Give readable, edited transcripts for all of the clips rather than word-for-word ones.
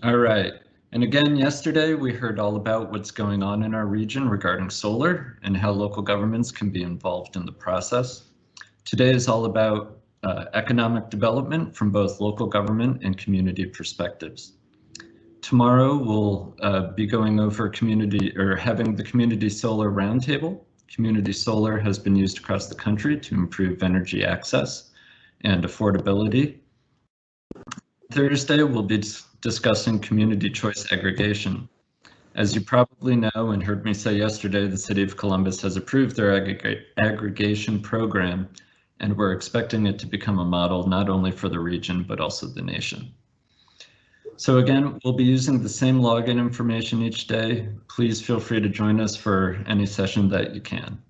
All right. And again, yesterday we heard all about what's going on in our region regarding solar and how local governments can be involved in the process. Today is all about economic development from both local government and community perspectives. Tomorrow we'll be going over having the Community Solar Roundtable. Community solar has been used across the country to improve energy access and affordability. Thursday, we'll be discussing community choice aggregation. As you probably know and heard me say yesterday, the City of Columbus has approved their aggregation program, and we're expecting it to become a model not only for the region, but also the nation. So again, we'll be using the same login information each day. Please feel free to join us for any session that you can.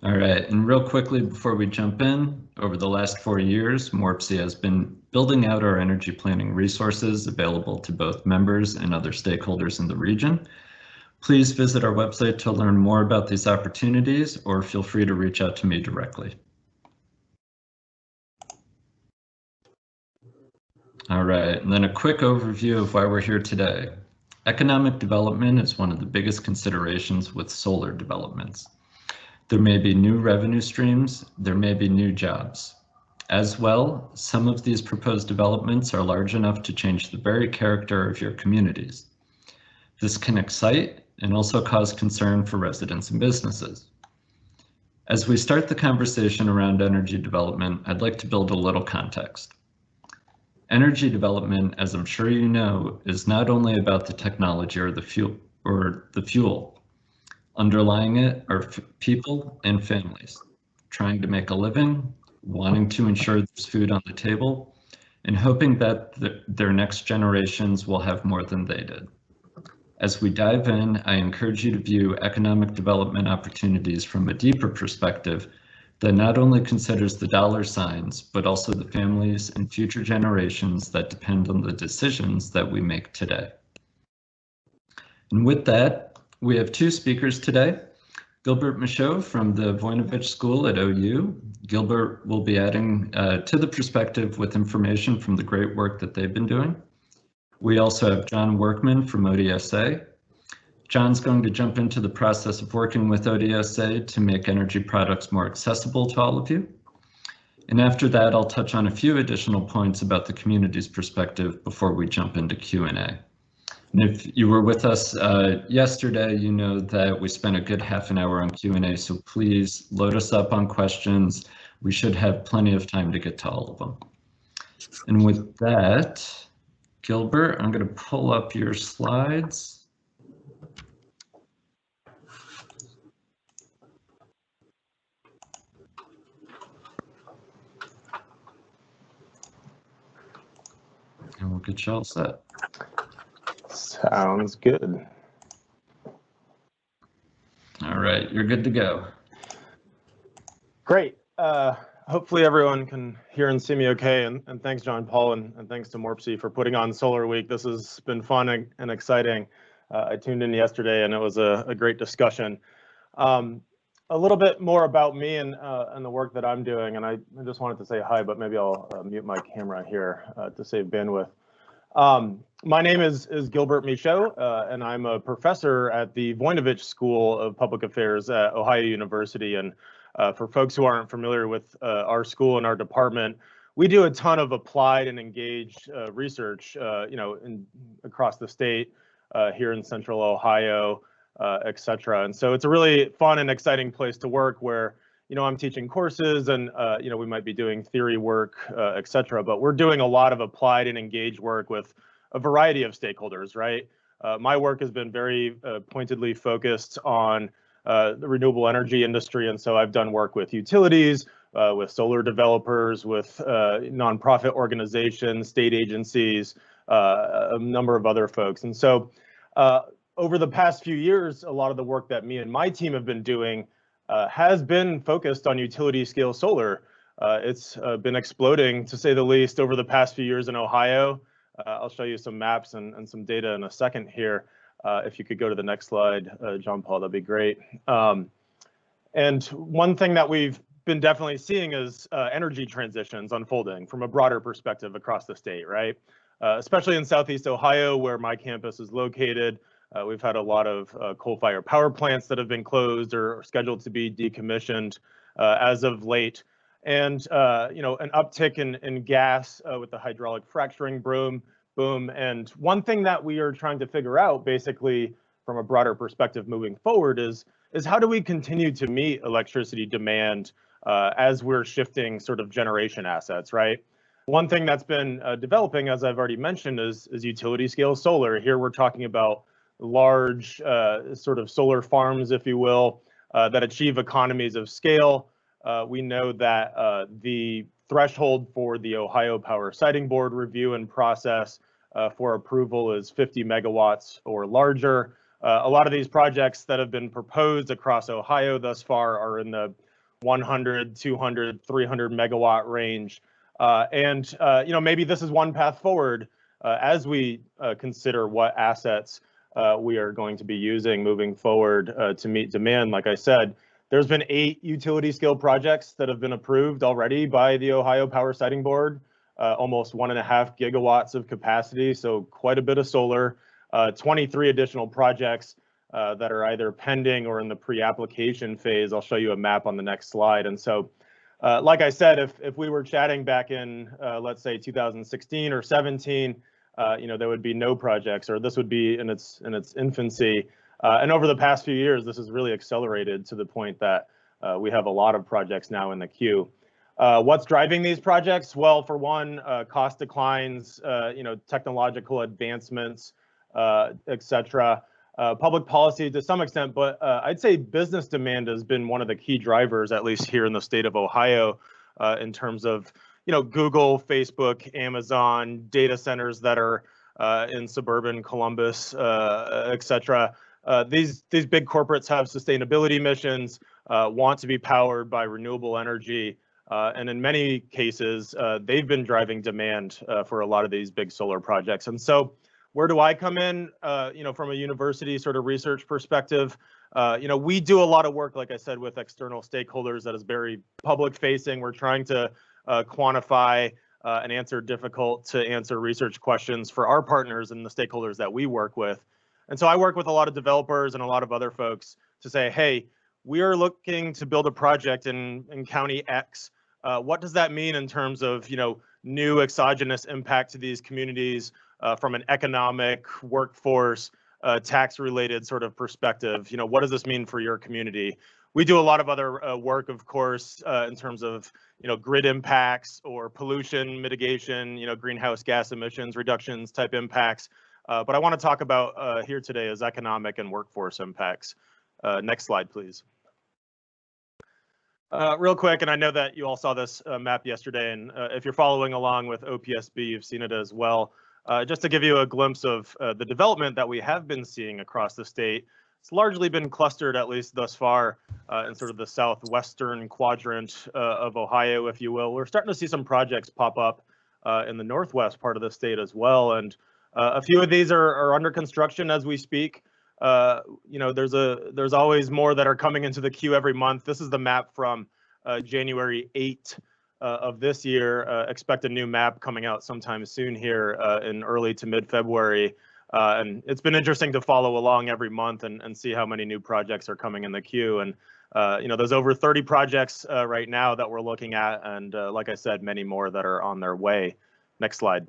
All right, and real quickly before we jump in, over the last 4 years, MORPC has been building out our energy planning resources available to both members and other stakeholders in the region. Please visit our website to learn more about these opportunities, or feel free to reach out to me directly. All right, and then a quick overview of why we're here today. Economic development is one of the biggest considerations with solar developments. There may be new revenue streams, there may be new jobs. As well, some of these proposed developments are large enough to change the very character of your communities. This can excite and also cause concern for residents and businesses. As we start the conversation around energy development, I'd like to build a little context. Energy development, as I'm sure you know, is not only about the technology or the fuel. Underlying it are people and families trying to make a living, wanting to ensure there's food on the table, and hoping that their next generations will have more than they did. As we dive in, I encourage you to view economic development opportunities from a deeper perspective that not only considers the dollar signs, but also the families and future generations that depend on the decisions that we make today. And with that, we have two speakers today. Gilbert Michaud from the Voinovich School at OU. Gilbert will be adding to the perspective with information from the great work that they've been doing. We also have John Workman from ODSA. John's going to jump into the process of working with ODSA to make energy products more accessible to all of you. And after that, I'll touch on a few additional points about the community's perspective before we jump into Q&A. And if you were with us yesterday, you know that we spent a good half an hour on Q&A, so please load us up on questions. We should have plenty of time to get to all of them. And with that, Gilbert, I'm going to pull up your slides. And we'll get you all set. Sounds good. All right, you're good to go. Great. Hopefully everyone can hear and see me okay. And thanks, John Paul, and thanks to MORPC for putting on Solar Week. This has been fun and exciting. I tuned in yesterday and it was a great discussion. A little bit more about me and the work that I'm doing. And I just wanted to say hi, but maybe I'll mute my camera here to save bandwidth. My name is Gilbert Michaud, and I'm a professor at the Voinovich School of Public Affairs at Ohio University. And for folks who aren't familiar with our school and our department, we do a ton of applied and engaged research, across the state, here in Central Ohio, et cetera. And so it's a really fun and exciting place to work where I'm teaching courses and, we might be doing theory work, et cetera, but we're doing a lot of applied and engaged work with a variety of stakeholders, right? My work has been very pointedly focused on the renewable energy industry. And so I've done work with utilities, with solar developers, with nonprofit organizations, state agencies, a number of other folks. And so over the past few years, a lot of the work that me and my team have been doing has been focused on utility scale solar. It's been exploding, to say the least, over the past few years in Ohio. I'll show you some maps and some data in a second here. If you could go to the next slide, John Paul, that'd be great. And one thing that we've been definitely seeing is energy transitions unfolding from a broader perspective across the state, right? Especially in Southeast Ohio, where my campus is located. We've had a lot of coal-fired power plants that have been closed or scheduled to be decommissioned as of late. And an uptick in gas with the hydraulic fracturing boom. And one thing that we are trying to figure out, basically, from a broader perspective moving forward, is how do we continue to meet electricity demand as we're shifting sort of generation assets, right? One thing that's been developing, as I've already mentioned, is utility scale solar. Here we're talking about large sort of solar farms, if you will, that achieve economies of scale. We know that the threshold for the Ohio Power Siting Board review and process for approval is 50 megawatts or larger. A lot of these projects that have been proposed across Ohio thus far are in the 100, 200, 300 megawatt range. Maybe this is one path forward as we consider what assets we are going to be using moving forward to meet demand. Like I said, there's been 8 utility scale projects that have been approved already by the Ohio Power Siting Board, almost 1.5 gigawatts of capacity, so quite a bit of solar. 23 additional projects that are either pending or in the pre-application phase. I'll show you a map on the next slide. And so, like I said, if we were chatting back in, let's say 2016 or 17, there would be no projects, or this would be in its infancy. And over the past few years, this has really accelerated to the point that we have a lot of projects now in the queue. What's driving these projects? Well, for one, cost declines, technological advancements, et cetera. Public policy to some extent, but I'd say business demand has been one of the key drivers, at least here in the state of Ohio, in terms of Google, Facebook, Amazon, data centers that are in suburban Columbus, et cetera. These big corporates have sustainability missions, want to be powered by renewable energy, and in many cases, they've been driving demand for a lot of these big solar projects. And so, where do I come in? From a university sort of research perspective, we do a lot of work, like I said, with external stakeholders that is very public facing. We're trying to quantify and answer difficult to answer research questions for our partners and the stakeholders that we work with. And so I work with a lot of developers and a lot of other folks to say, hey, we are looking to build a project in County X. What does that mean in terms of, new exogenous impact to these communities from an economic, workforce, tax-related sort of perspective? What does this mean for your community? We do a lot of other work, of course, in terms of, grid impacts or pollution mitigation, greenhouse gas emissions reductions type impacts. But I want to talk about here today is economic and workforce impacts. Next slide, please. Real quick, and I know that you all saw this map yesterday, and if you're following along with OPSB, you've seen it as well. Just to give you a glimpse of the development that we have been seeing across the state, it's largely been clustered, at least thus far, in sort of the southwestern quadrant of Ohio, if you will. We're starting to see some projects pop up in the northwest part of the state as well, and a few of these are under construction as we speak. There's always more that are coming into the queue every month. This is the map from January 8th of this year. Expect a new map coming out sometime soon here in early to mid-February. And it's been interesting to follow along every month and see how many new projects are coming in the queue. And there's over 30 projects right now that we're looking at, and like I said, many more that are on their way. Next slide.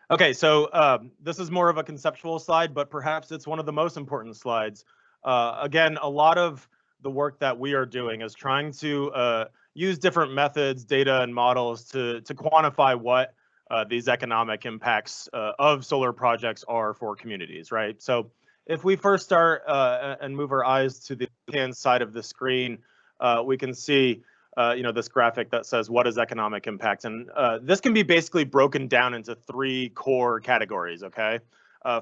Okay, so this is more of a conceptual slide, but perhaps it's one of the most important slides. Again, a lot of the work that we are doing is trying to use different methods, data, and models to quantify what these economic impacts of solar projects are for communities, right? So if we first start and move our eyes to the left-hand side of the screen, we can see this graphic that says what is economic impact, and this can be basically broken down into 3 core categories. Okay,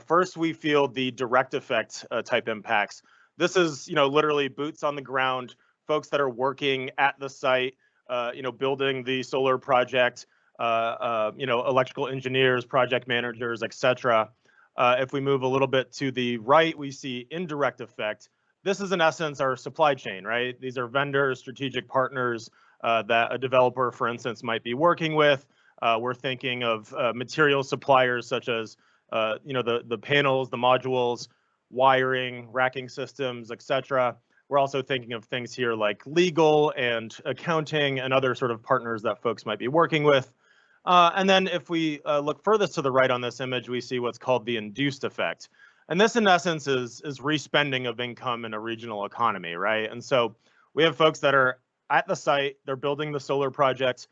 first we feel the direct effect type impacts. This is literally boots on the ground, folks that are working at the site, building the solar project, electrical engineers, project managers, etc. If we move a little bit to the right, we see indirect effect. this is in essence our supply chain, right? These are vendors, strategic partners that a developer, for instance, might be working with. We're thinking of material suppliers such as the panels, the modules, wiring, racking systems, etc. We're also thinking of things here like legal and accounting and other sort of partners that folks might be working with. And then if we look furthest to the right on this image, we see what's called the induced effect. And this in essence is respending of income in a regional economy, right? And so we have folks that are at the site, they're building the solar project.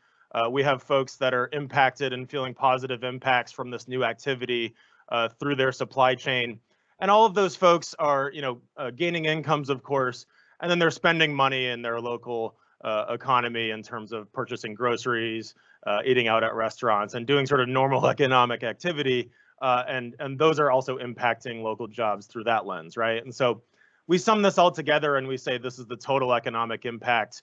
We have folks that are impacted and feeling positive impacts from this new activity through their supply chain. And all of those folks are, gaining incomes, of course, and then they're spending money in their local economy in terms of purchasing groceries, eating out at restaurants, and doing sort of normal economic activity. And those are also impacting local jobs through that lens, right? And so we sum this all together and we say this is the total economic impact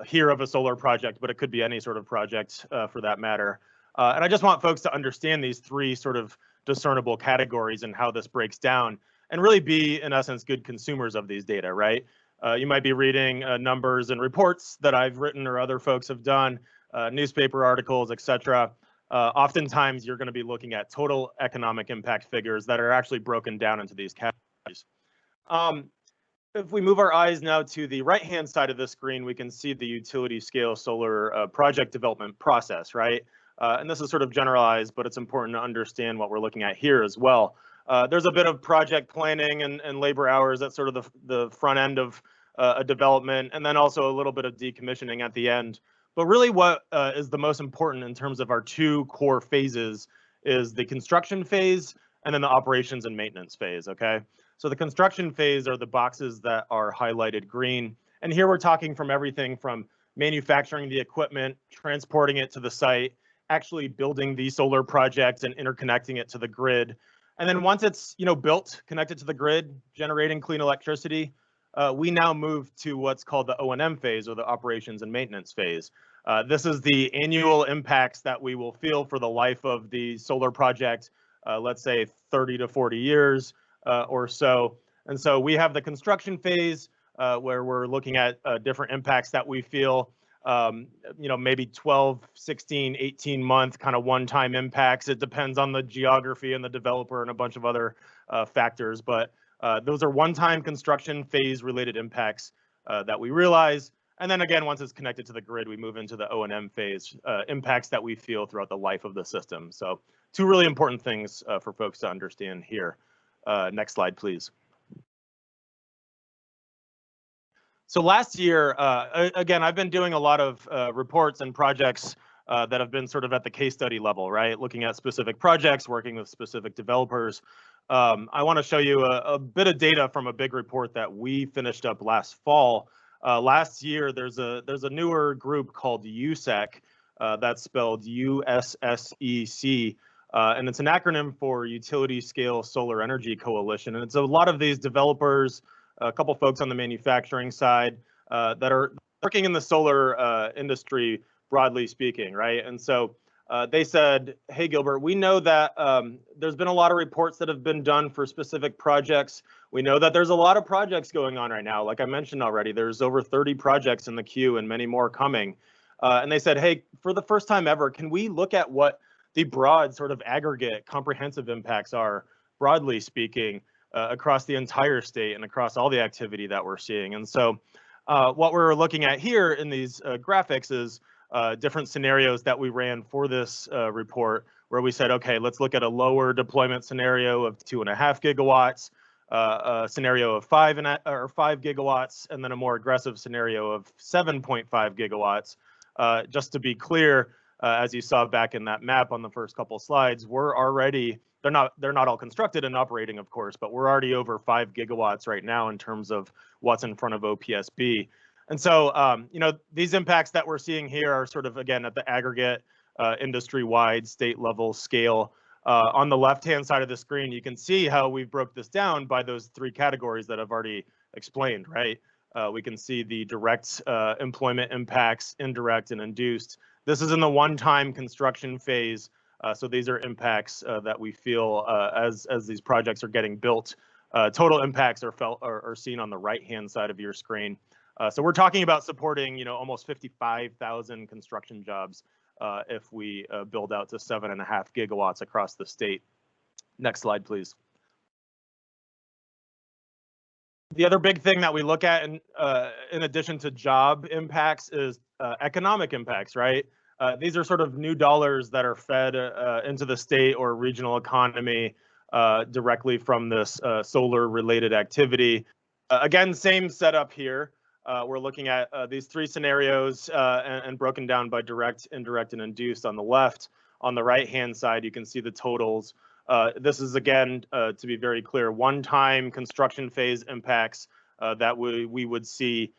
here of a solar project, but it could be any sort of project for that matter. And I just want folks to understand these three sort of discernible categories and how this breaks down and really be, in essence, good consumers of these data, right? You might be reading numbers and reports that I've written or other folks have done, newspaper articles, etc. Oftentimes, you're going to be looking at total economic impact figures that are actually broken down into these categories. If we move our eyes now to the right-hand side of the screen, we can see the utility scale solar project development process, right? And this is sort of generalized, but it's important to understand what we're looking at here as well. There's a bit of project planning and labor hours at sort of the front end of a development, and then also a little bit of decommissioning at the end. But really what is the most important in terms of our two core phases is the construction phase and then the operations and maintenance phase, okay? So the construction phase are the boxes that are highlighted green. And here we're talking from everything from manufacturing the equipment, transporting it to the site, actually building the solar project and interconnecting it to the grid. And then once it's built, connected to the grid, generating clean electricity, we now move to what's called the O&M phase, or the operations and maintenance phase. This is the annual impacts that we will feel for the life of the solar project, let's say 30 to 40 years or so. And so we have the construction phase where we're looking at different impacts that we feel, maybe 12, 16, 18 month kind of one-time impacts. It depends on the geography and the developer and a bunch of other factors, but those are one-time construction phase related impacts that we realize. And then again, once it's connected to the grid, we move into the O&M phase, impacts that we feel throughout the life of the system. So two really important things for folks to understand here. Next slide, please. So last year, again, I've been doing a lot of reports and projects that have been sort of at the case study level, right? Looking at specific projects, working with specific developers. I want to show you a bit of data from a big report that we finished up last fall. Last year, there's a newer group called USEC, that's spelled USSEC, and it's an acronym for Utility Scale Solar Energy Coalition. And it's a lot of these developers, a couple folks on the manufacturing side that are working in the solar industry, broadly speaking, right? And so they said, hey, Gilbert, we know that there's been a lot of reports that have been done for specific projects. We know that there's a lot of projects going on right now. Like I mentioned already, there's over 30 projects in the queue and many more coming. And they said, hey, for the first time ever, can we look at what the broad sort of aggregate comprehensive impacts are, broadly speaking, across the entire state and across all the activity that we're seeing? And so what we're looking at here in these graphics is different scenarios that we ran for this report, where we said, okay, let's look at a lower deployment scenario of 2.5 gigawatts, a scenario of 5 gigawatts, and then a more aggressive scenario of 7.5 gigawatts. Just to be clear, as you saw back in that map on the first couple slides, we're already, they're not all constructed and operating, of course, but we're already over 5 gigawatts right now in terms of what's in front of OPSB. And so, these impacts that we're seeing here are sort of, again, at the aggregate, industry-wide, state-level scale. On the left-hand side of the screen, you can see how we've broke this down by those three categories that I've already explained, right? We can see the direct employment impacts, indirect, and induced. This is in the one-time construction phase. So these are impacts that we feel as these projects are getting built Total impacts are seen on the right-hand side of your screen. So we're talking about supporting, almost 55,000 construction jobs if we build out to 7.5 gigawatts across the state. Next slide, please. The other big thing that we look at in addition to job impacts is economic impacts, right? These are sort of new dollars that are fed into the state or regional economy directly from this solar-related activity. Again, same setup here. We're looking at these three scenarios and broken down by direct, indirect, and induced on the left. On the right-hand side, you can see the totals. This is, again, to be very clear, one-time construction phase impacts that we would see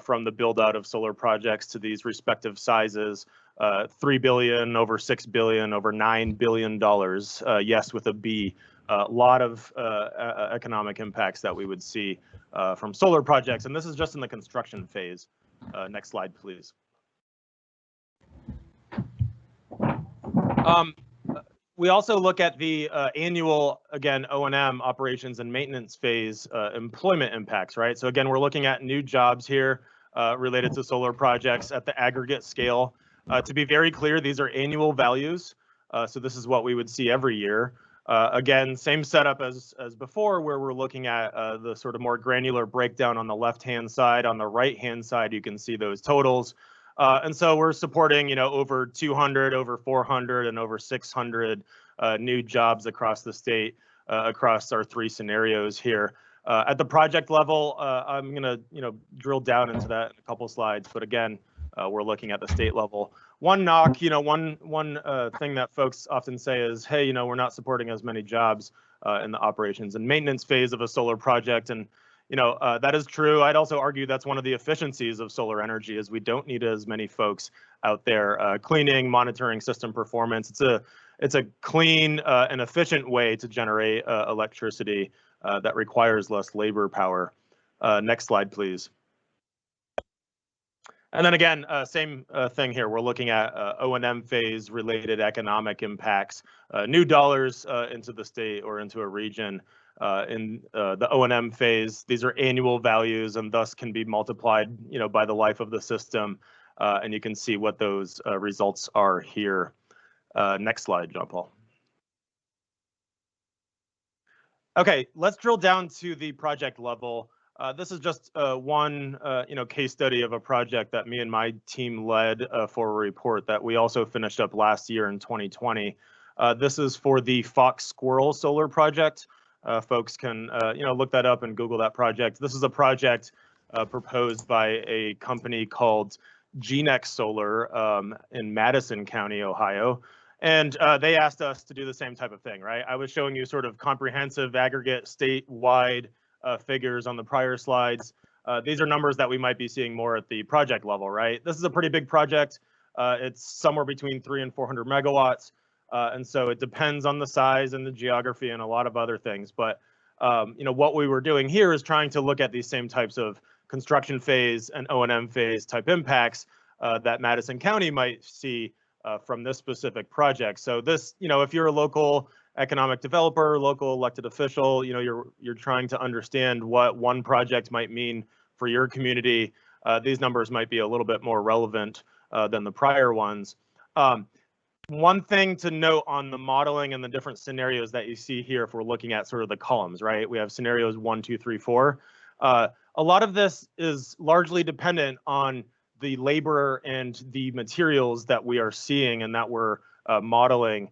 from the build-out of solar projects to these respective sizes. $3 billion, over $6 billion, over $9 billion, yes, with a B. A lot of economic impacts that we would see from solar projects, and this is just in the construction phase. Next slide, please. We also look at the annual, again, O&M, operations and maintenance phase employment impacts, right? So again, we're looking at new jobs here related to solar projects at the aggregate scale. To be very clear, these are annual values. So this is what we would see every year. Again, same setup as before, where we're looking at the sort of more granular breakdown on the left-hand side. On the right-hand side, you can see those totals. And so we're supporting, over 200, over 400, and over 600 new jobs across the state, across our three scenarios here. At the project level, I'm going to, drill down into that in a couple slides. But again, we're looking at the state level. One knock, one thing that folks often say is, hey, we're not supporting as many jobs in the operations and maintenance phase of a solar project. And that is true. I'd also argue that's one of the efficiencies of solar energy is we don't need as many folks out there cleaning, monitoring system performance. It's a clean and efficient way to generate electricity that requires less labor power. Next slide, please. And then again, same thing here. We're looking at O&M phase related economic impacts, new dollars into the state or into a region. In the O&M phase, these are annual values and thus can be multiplied, by the life of the system. And you can see what those results are here. Next slide, John Paul. Okay, let's drill down to the project level. This is just one, case study of a project that me and my team led for a report that we also finished up last year in 2020. This is for the Fox Squirrel solar project. Folks can, look that up and Google that project. This is a project proposed by a company called GNX Solar in Madison County, Ohio. And they asked us to do the same type of thing, right? I was showing you sort of comprehensive aggregate statewide figures on the prior slides. These are numbers that we might be seeing more at the project level, right? This is a pretty big project. It's somewhere between 300 and 400 megawatts. And so it depends on the size and the geography and a lot of other things. But, what we were doing here is trying to look at these same types of construction phase and O&M phase type impacts that Madison County might see from this specific project. So this, if you're a local economic developer, local elected official, you're trying to understand what one project might mean for your community. These numbers might be a little bit more relevant than the prior ones. One thing to note on the modeling and the different scenarios that you see here, if we're looking at sort of the columns, right? We have scenarios 1, 2, 3, 4. A lot of this is largely dependent on the labor and the materials that we are seeing and that we're modeling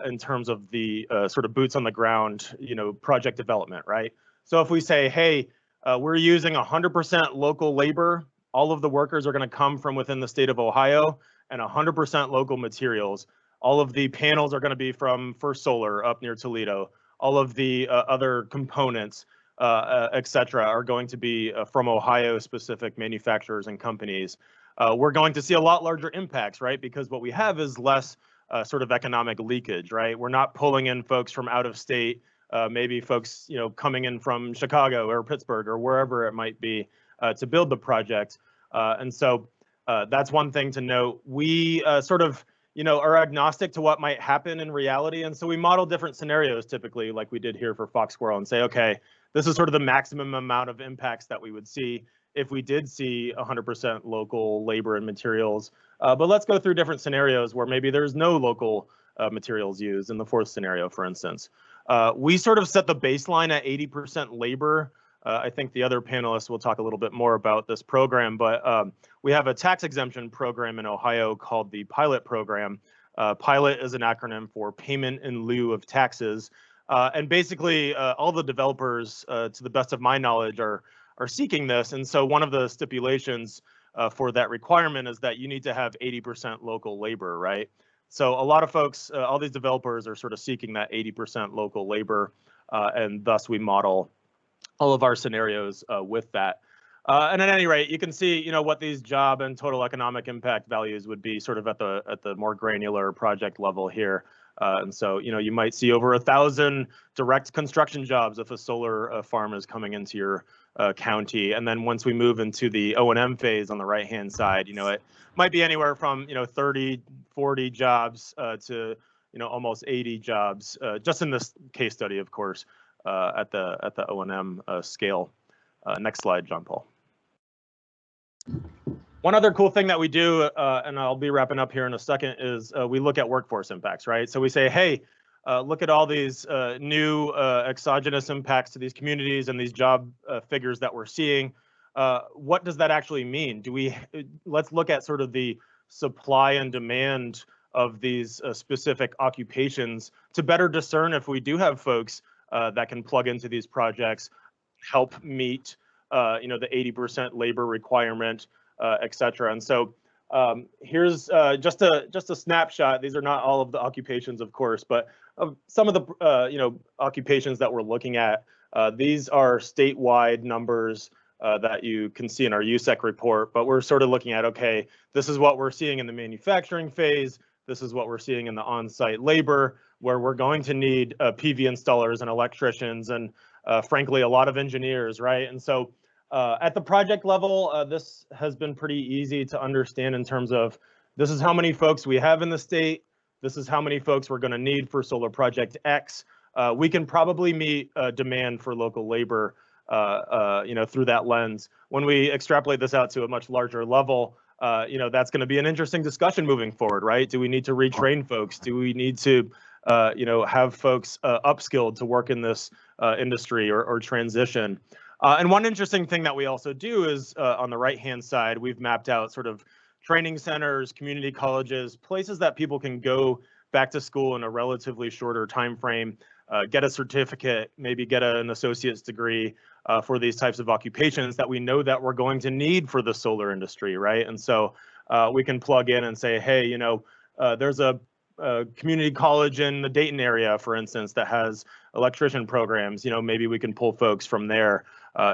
in terms of the sort of boots on the ground, project development, right? So if we say, hey, we're using 100% local labor, all of the workers are going to come from within the state of Ohio, and 100% local materials. All of the panels are going to be from First Solar up near Toledo. All of the other components, et cetera, are going to be from Ohio-specific manufacturers and companies. We're going to see a lot larger impacts, right? Because what we have is less sort of economic leakage, right? We're not pulling in folks from out of state, maybe folks, coming in from Chicago or Pittsburgh or wherever it might be to build the project. And so that's one thing to note. We sort of, are agnostic to what might happen in reality. And so we model different scenarios typically, like we did here for Fox Squirrel, and say, okay, this is sort of the maximum amount of impacts that we would see if we did see 100% local labor and materials. But let's go through different scenarios where maybe there's no local materials used in the fourth scenario, for instance. We sort of set the baseline at 80% labor. I think the other panelists will talk a little bit more about this program, but we have a tax exemption program in Ohio called the PILOT program. PILOT is an acronym for Payment in Lieu of Taxes. And basically, all the developers, to the best of my knowledge, are seeking this. And so one of the stipulations for that requirement is that you need to have 80% local labor, right? So a lot of folks, all these developers are sort of seeking that 80% local labor, and thus we model all of our scenarios with that. And at any rate, you can see, what these job and total economic impact values would be sort of at the more granular project level here. And so, you might see over 1,000 direct construction jobs if a solar farm is coming into your county. And then once we move into the O&M phase on the right-hand side, it might be anywhere from 30, 40 jobs to almost 80 jobs, just in this case study, of course, at the O&M scale. Next slide, John Paul. One other cool thing that we do, and I'll be wrapping up here in a second, is we look at workforce impacts, right? So we say, hey, look at all these new exogenous impacts to these communities and these job figures that we're seeing. What does that actually mean? Let's look at sort of the supply and demand of these specific occupations to better discern if we do have folks that can plug into these projects, help meet the 80% labor requirement, et cetera. And so here's just a snapshot. These are not all of the occupations, of course, but some of the occupations that we're looking at. These are statewide numbers that you can see in our USEC report, but we're sort of looking at, okay, this is what we're seeing in the manufacturing phase. This is what we're seeing in the on-site labor, where we're going to need PV installers and electricians and frankly, a lot of engineers, right? And so at the project level, this has been pretty easy to understand in terms of this is how many folks we have in the state. This is how many folks we're going to need for solar project X. We can probably meet demand for local labor, through that lens. When we extrapolate this out to a much larger level, that's going to be an interesting discussion moving forward, right? Do we need to retrain folks? Do we need to, have folks upskilled to work in this industry or transition? And one interesting thing that we also do is on the right-hand side, we've mapped out sort of training centers, community colleges, places that people can go back to school in a relatively shorter time frame, get a certificate, maybe get an associate's degree for these types of occupations that we know that we're going to need for the solar industry, right? And so we can plug in and say, hey, there's a community college in the Dayton area, for instance, that has electrician programs. Maybe we can pull folks from there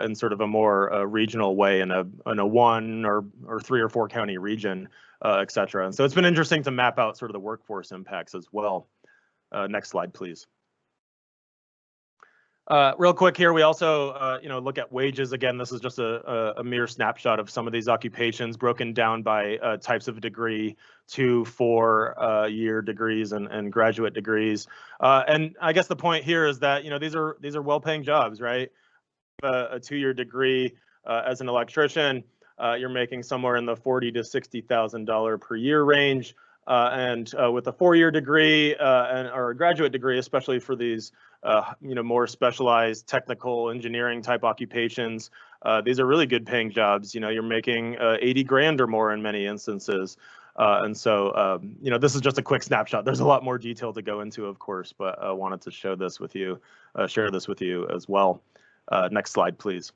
in sort of a more regional way in a 1 or 3 or 4 county region, et cetera. And so it's been interesting to map out sort of the workforce impacts as well. Next slide, please. Real quick here, we also look at wages. Again, this is just a mere snapshot of some of these occupations broken down by types of degree, 2, 4 year degrees and graduate degrees. And I guess the point here is that these are well-paying jobs, right? A 2-year degree as an electrician, you're making somewhere in the $40,000 to $60,000 per year range. And with a 4-year degree or a graduate degree, especially for these more specialized technical engineering type occupations, these are really good paying jobs. You're making 80 grand or more in many instances. And so this is just a quick snapshot. There's a lot more detail to go into, of course, but I wanted to show this with you, share this with you as well. Next slide, please.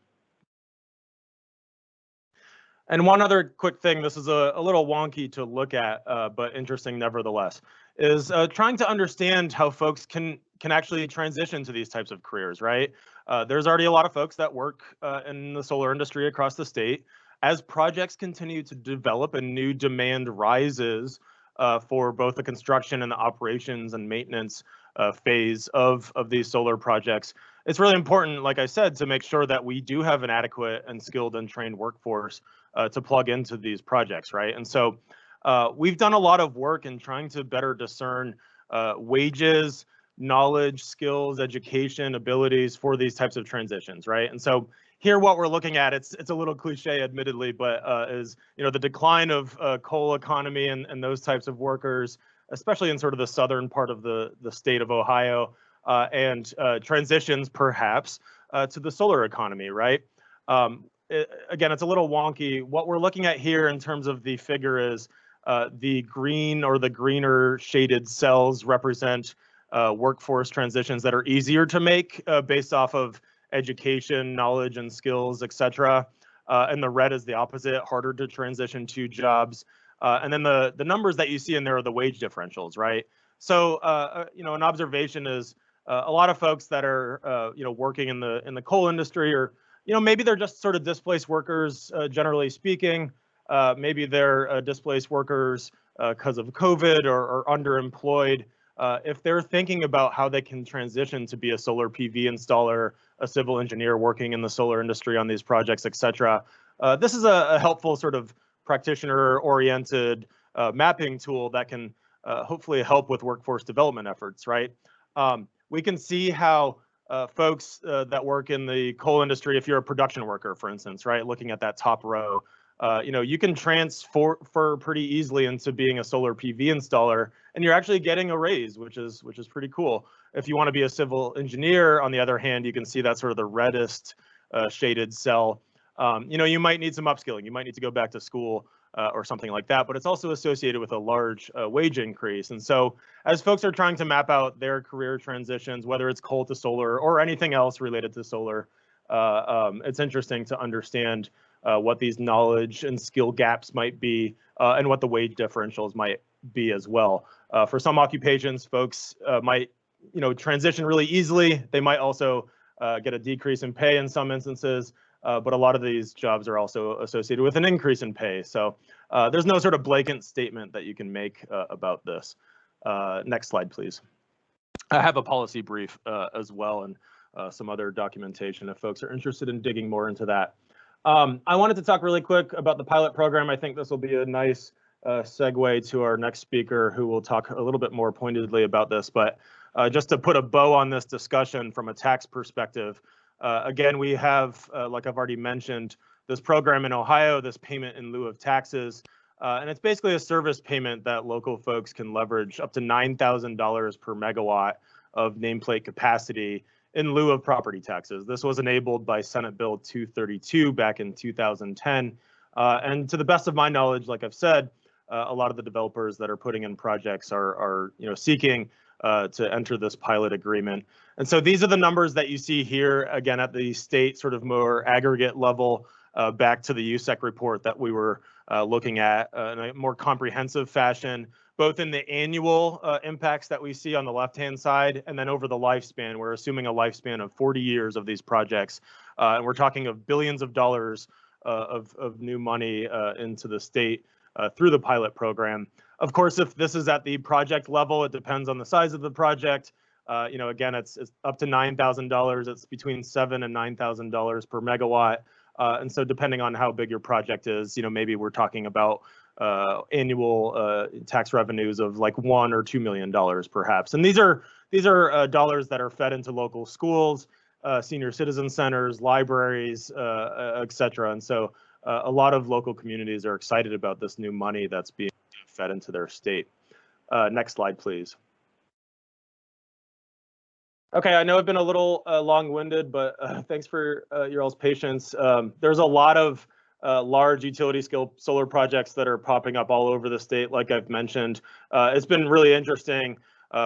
And one other quick thing, this is a little wonky to look at, but interesting nevertheless, is trying to understand how folks can actually transition to these types of careers, right? There's already a lot of folks that work in the solar industry across the state. As projects continue to develop and new demand rises for both the construction and the operations and maintenance phase of these solar projects, it's really important, like I said, to make sure that we do have an adequate and skilled and trained workforce to plug into these projects, right? And so we've done a lot of work in trying to better discern wages, knowledge, skills, education, abilities for these types of transitions, right? And so here, what we're looking at, it's a little cliche, admittedly, but is the decline of coal economy and those types of workers, especially in sort of the southern part of the state of Ohio, and transitions perhaps to the solar economy, right? Again, it's a little wonky. What we're looking at here in terms of the figure is the green or the greener shaded cells represent workforce transitions that are easier to make based off of education, knowledge, and skills, etc. And the red is the opposite, harder to transition to jobs. And then the numbers that you see in there are the wage differentials, right? So an observation is a lot of folks that are working in the coal industry, or maybe they're just sort of displaced workers, generally speaking. Maybe they're displaced workers because of COVID or underemployed. If they're thinking about how they can transition to be a solar PV installer, a civil engineer working in the solar industry on these projects, etc., this is a helpful sort of practitioner-oriented mapping tool that can hopefully help with workforce development efforts, right? We can see how folks that work in the coal industry, if you're a production worker, for instance, right, looking at that top row, you can transfer pretty easily into being a solar PV installer, and you're actually getting a raise, which is pretty cool. If you want to be a civil engineer, on the other hand, you can see that's sort of the reddest shaded cell. You might need some upskilling. You might need to go back to school or something like that, but it's also associated with a large wage increase. And so as folks are trying to map out their career transitions, whether it's coal to solar or anything else related to solar, it's interesting to understand what these knowledge and skill gaps might be, and what the wage differentials might be as well. For some occupations, folks might transition really easily. They might also get a decrease in pay in some instances, but a lot of these jobs are also associated with an increase in pay. So there's no sort of blanket statement that you can make about this. Next slide, please. I have a policy brief as well, and some other documentation if folks are interested in digging more into that. I wanted to talk really quick about the pilot program. I think this will be a nice segue to our next speaker, who will talk a little bit more pointedly about this. But just to put a bow on this discussion from a tax perspective, again, we have, like I've already mentioned, this program in Ohio, this payment in lieu of taxes. And it's basically a service payment that local folks can leverage up to $9,000 per megawatt of nameplate capacity in lieu of property taxes. This was enabled by Senate Bill 232 back in 2010. And to the best of my knowledge, like I've said, a lot of the developers that are putting in projects are seeking to enter this pilot agreement. And so these are the numbers that you see here, again, at the state sort of more aggregate level, back to the USEC report that we were looking at in a more comprehensive fashion, both in the annual impacts that we see on the left-hand side, and then over the lifespan. We're assuming a lifespan of 40 years of these projects, and we're talking of billions of dollars of new money into the state through the pilot program. Of course, if this is at the project level, it depends on the size of the project. Again, it's up to $9,000. It's between $7,000 and $9,000 per megawatt. And so depending on how big your project is, maybe we're talking about annual tax revenues of like $1 or $2 million perhaps. And these are dollars that are fed into local schools, senior citizen centers, libraries, et cetera. And so a lot of local communities are excited about this new money that's being fed into their state. Next slide, please. Okay, I know I've been a little long-winded, but thanks for your all's patience. There's a lot of large utility-scale solar projects that are popping up all over the state, like I've mentioned. It's been really interesting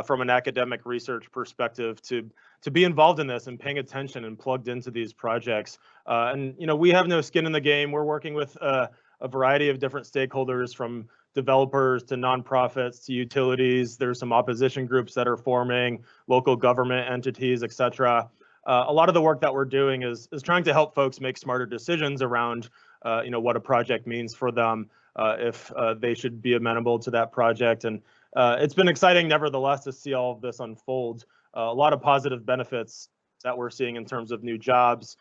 from an academic research perspective to be involved in this and paying attention and plugged into these projects. And we have no skin in the game. We're working with a variety of different stakeholders, from developers to nonprofits to utilities. There's some opposition groups that are forming, local government entities, et cetera. A lot of the work that we're doing is trying to help folks make smarter decisions around what a project means for them, if they should be amenable to that project. And it's been exciting, nevertheless, to see all of this unfold. A lot of positive benefits that we're seeing in terms of new jobs,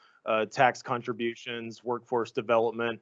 tax contributions, workforce development,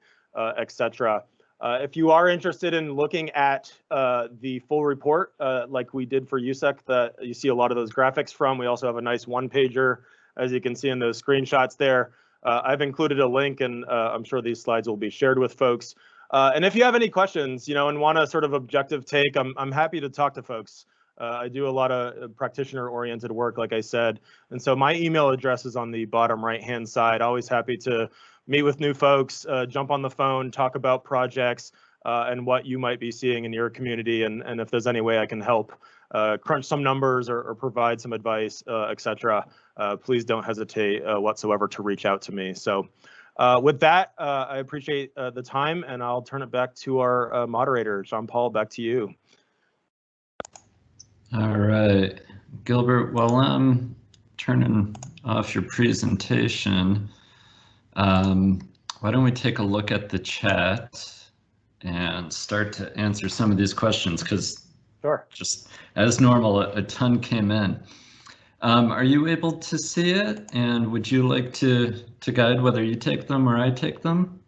et cetera. If you are interested in looking at the full report, like we did for USEC, that you see a lot of those graphics from, we also have a nice one-pager, as you can see in those screenshots there. I've included a link, and I'm sure these slides will be shared with folks. And if you have any questions, and want a sort of objective take, I'm happy to talk to folks. I do a lot of practitioner-oriented work, like I said, and so my email address is on the bottom right-hand side. Always happy to meet with new folks, jump on the phone, talk about projects, and what you might be seeing in your community, and if there's any way I can help crunch some numbers or provide some advice, etc. Please don't hesitate whatsoever to reach out to me. So with that, I appreciate the time, and I'll turn it back to our moderator. Jean-Paul, back to you. All right, Gilbert, while I'm turning off your presentation, why don't we take a look at the chat and start to answer some of these questions, because sure, just as normal, a ton came in. Are you able to see it? And would you like to guide whether you take them or I take them?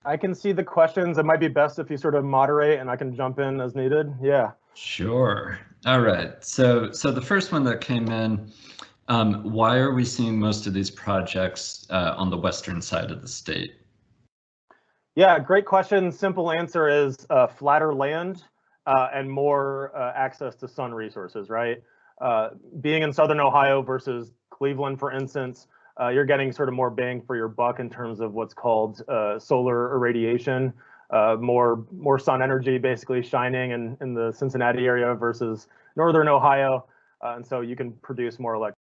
I can see the questions. It might be best if you sort of moderate and I can jump in as needed. Yeah. Sure. All right. So the first one that came in, why are we seeing most of these projects on the western side of the state? Yeah, great question. Simple answer is flatter land and more access to sun resources, right? Being in Southern Ohio versus Cleveland, for instance, you're getting sort of more bang for your buck in terms of what's called solar irradiation, more sun energy basically shining in the Cincinnati area versus Northern Ohio. And so you can produce more electricity.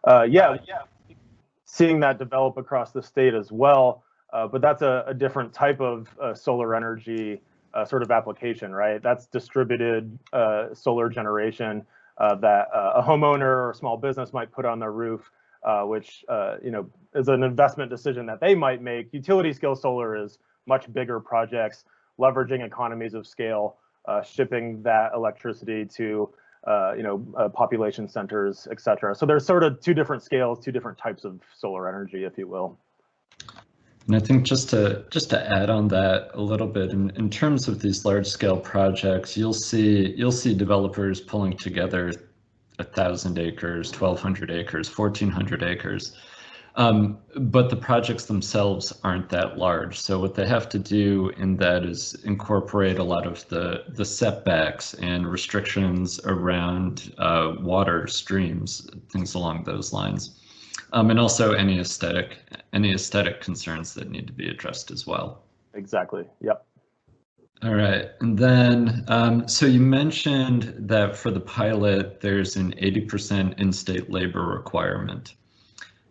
Yeah, seeing that develop across the state as well, but that's a different type of solar energy sort of application, right? That's distributed solar generation that a homeowner or a small business might put on their roof, which is an investment decision that they might make. Utility scale solar is much bigger projects, leveraging economies of scale, shipping that electricity to population centers, et cetera. So there's sort of two different scales, two different types of solar energy, if you will. And I think just to add on that a little bit, in terms of these large scale projects, you'll see developers pulling together 1,000 acres, 1,200 acres, 1,400 acres. But the projects themselves aren't that large. So what they have to do in that is incorporate a lot of the setbacks and restrictions around water, streams, things along those lines. And also any aesthetic concerns that need to be addressed as well. Exactly. Yep. All right. And then, so you mentioned that for the pilot, there's an 80% in-state labor requirement.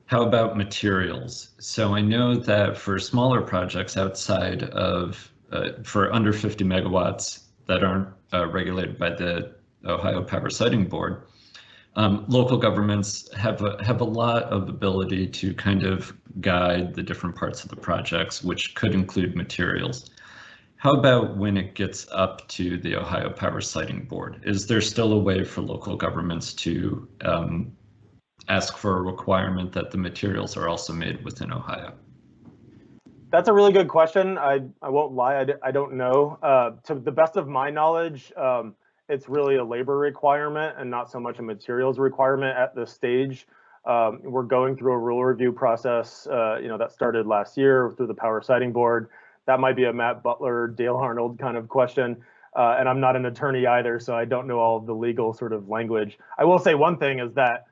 How about materials? So I know that for smaller projects outside of, for under 50 megawatts that aren't regulated by the Ohio Power Siting Board, local governments have a lot of ability to kind of guide the different parts of the projects, which could include materials. How about when it gets up to the Ohio Power Siting Board? Is there still a way for local governments to ask for a requirement that the materials are also made within Ohio? That's a really good question. I won't lie, I don't know. To the best of my knowledge, it's really a labor requirement and not so much a materials requirement at this stage. We're going through a rule review process, that started last year through the Power Siting Board. That might be a Matt Butler, Dale Arnold kind of question. and I'm not an attorney either, so I don't know all of the legal sort of language. I will say one thing is that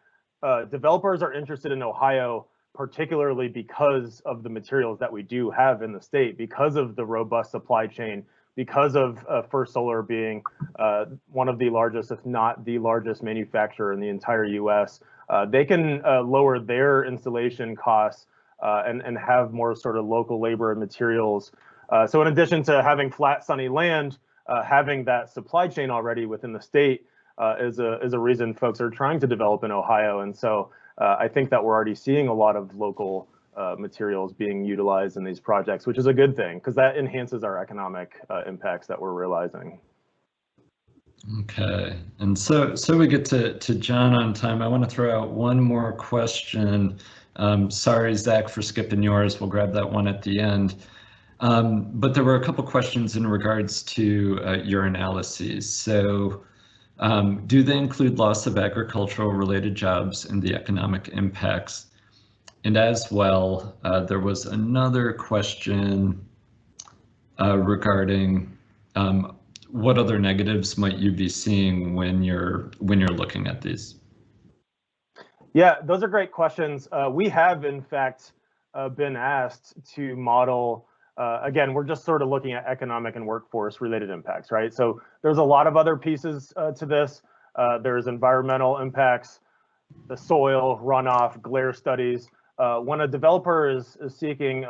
developers are interested in Ohio, particularly because of the materials that we do have in the state, because of the robust supply chain, because of First Solar being one of the largest, if not the largest manufacturer in the entire US. They can lower their installation costs and have more sort of local labor and materials. So in addition to having flat, sunny land, having that supply chain already within the state is a reason folks are trying to develop in Ohio. And so I think that we're already seeing a lot of local materials being utilized in these projects, which is a good thing because that enhances our economic impacts that we're realizing. Okay, and so we get to John on time. I want to throw out one more question. Sorry, Zach, for skipping yours. We'll grab that one at the end. But there were a couple questions in regards to your analyses. So do they include loss of agricultural related jobs and the economic impacts? And as well, there was another question regarding what other negatives might you be seeing when you're looking at these? Yeah, those are great questions. We have, in fact, been asked to model. Again, we're just sort of looking at economic and workforce related impacts, right? So there's a lot of other pieces to this. There's environmental impacts, the soil, runoff, glare studies. When a developer is seeking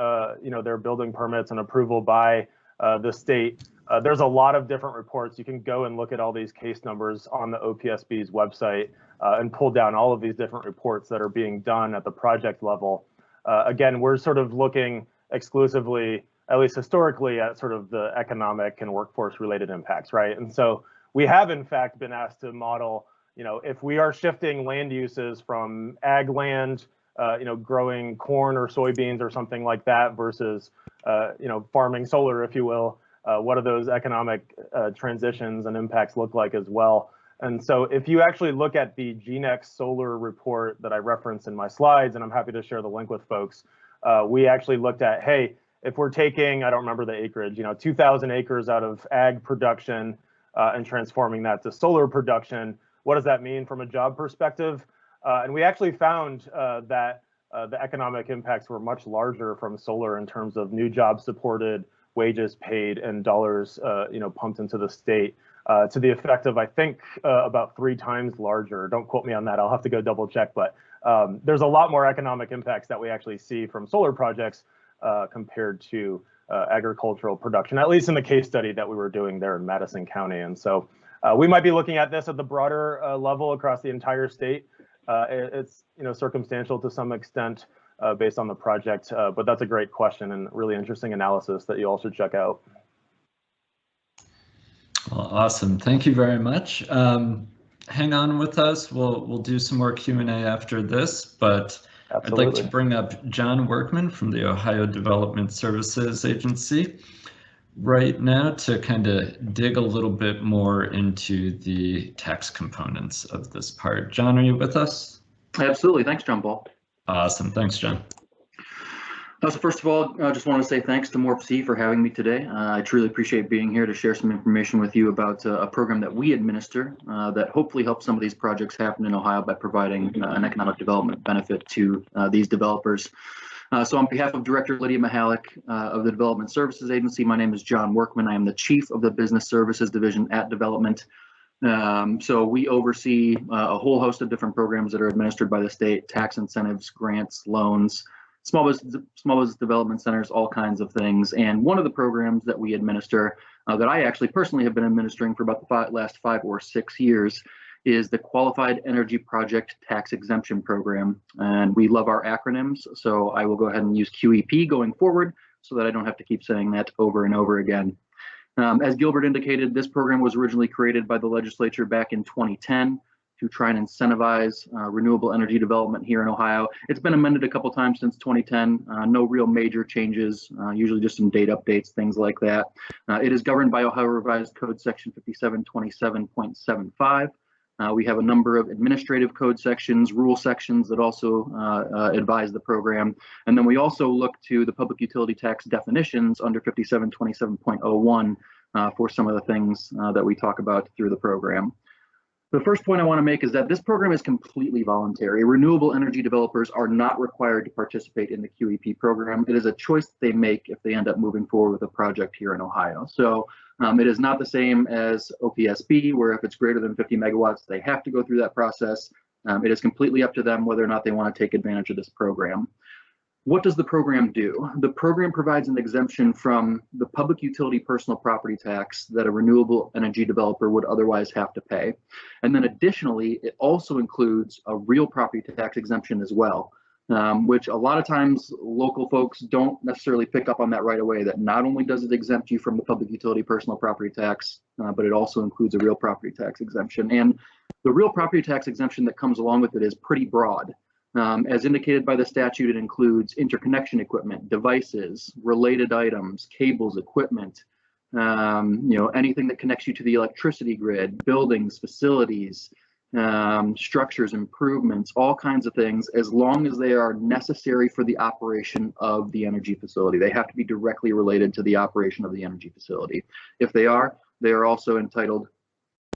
their building permits and approval by the state, there's a lot of different reports. You can go and look at all these case numbers on the OPSB's website and pull down all of these different reports that are being done at the project level. Again, we're sort of looking exclusively, at least historically, at sort of the economic and workforce related impacts, right? And so we have in fact been asked to model, if we are shifting land uses from ag land, growing corn or soybeans or something like that versus, farming solar, if you will, what do those economic transitions and impacts look like as well? And so if you actually look at the GNEX solar report that I referenced in my slides, and I'm happy to share the link with folks, we actually looked at, hey, if we're taking, I don't remember the acreage, 2,000 acres out of ag production and transforming that to solar production, what does that mean from a job perspective? And we actually found that the economic impacts were much larger from solar in terms of new jobs supported, wages paid, and dollars pumped into the state to the effect of, I think, about 3 times larger. Don't quote me on that. I'll have to go double check. But there's a lot more economic impacts that we actually see from solar projects compared to agricultural production, at least in the case study that we were doing there in Madison County. And so we might be looking at this at the broader level across the entire state. It's circumstantial to some extent based on the project, but that's a great question and really interesting analysis that you all should check out. Well, awesome. Thank you very much. Hang on with us. We'll do some more Q&A after this, but absolutely. I'd like to bring up John Workman from the Ohio Development Services Agency right now to kind of dig a little bit more into the tax components of this part. John, are you with us? Absolutely. Thanks, John Paul. Awesome. Thanks, John. So first of all, I just want to say thanks to MORPC for having me today. I truly appreciate being here to share some information with you about a program that we administer that hopefully helps some of these projects happen in Ohio by providing an economic development benefit to these developers. So on behalf of Director Lydia Mihalik of the Development Services Agency, my name is John Workman. I am the Chief of the Business Services Division at Development. So we oversee a whole host of different programs that are administered by the state: tax incentives, grants, loans, small business development centers, all kinds of things. And one of the programs that we administer that I actually personally have been administering for about the last 5 or 6 years is the Qualified Energy Project Tax Exemption Program. And we love our acronyms, so I will go ahead and use QEP going forward so that I don't have to keep saying that over and over again. As Gilbert indicated, this program was originally created by the legislature back in 2010 to try and incentivize renewable energy development here in Ohio. It's been amended a couple times since 2010, no real major changes, usually just some date updates, things like that. It is governed by Ohio Revised Code Section 5727.75. We have a number of administrative code sections, rule sections that also advise the program. And then we also look to the public utility tax definitions under 5727.01 for some of the things that we talk about through the program. The first point I want to make is that this program is completely voluntary. Renewable energy developers are not required to participate in the QEP program. It is a choice that they make if they end up moving forward with a project here in Ohio. So it is not the same as OPSB, where if it's greater than 50 megawatts, they have to go through that process. It is completely up to them whether or not they want to take advantage of this program. What does the program do? The program provides an exemption from the public utility personal property tax that a renewable energy developer would otherwise have to pay. And then additionally, it also includes a real property tax exemption as well, which a lot of times local folks don't necessarily pick up on that right away, that not only does it exempt you from the public utility personal property tax, but it also includes a real property tax exemption. And the real property tax exemption that comes along with it is pretty broad. As indicated by the statute, it includes interconnection equipment, devices, related items, cables, equipment, anything that connects you to the electricity grid, buildings, facilities, structures, improvements, all kinds of things, as long as they are necessary for the operation of the energy facility. They have to be directly related to the operation of the energy facility. If they are also entitled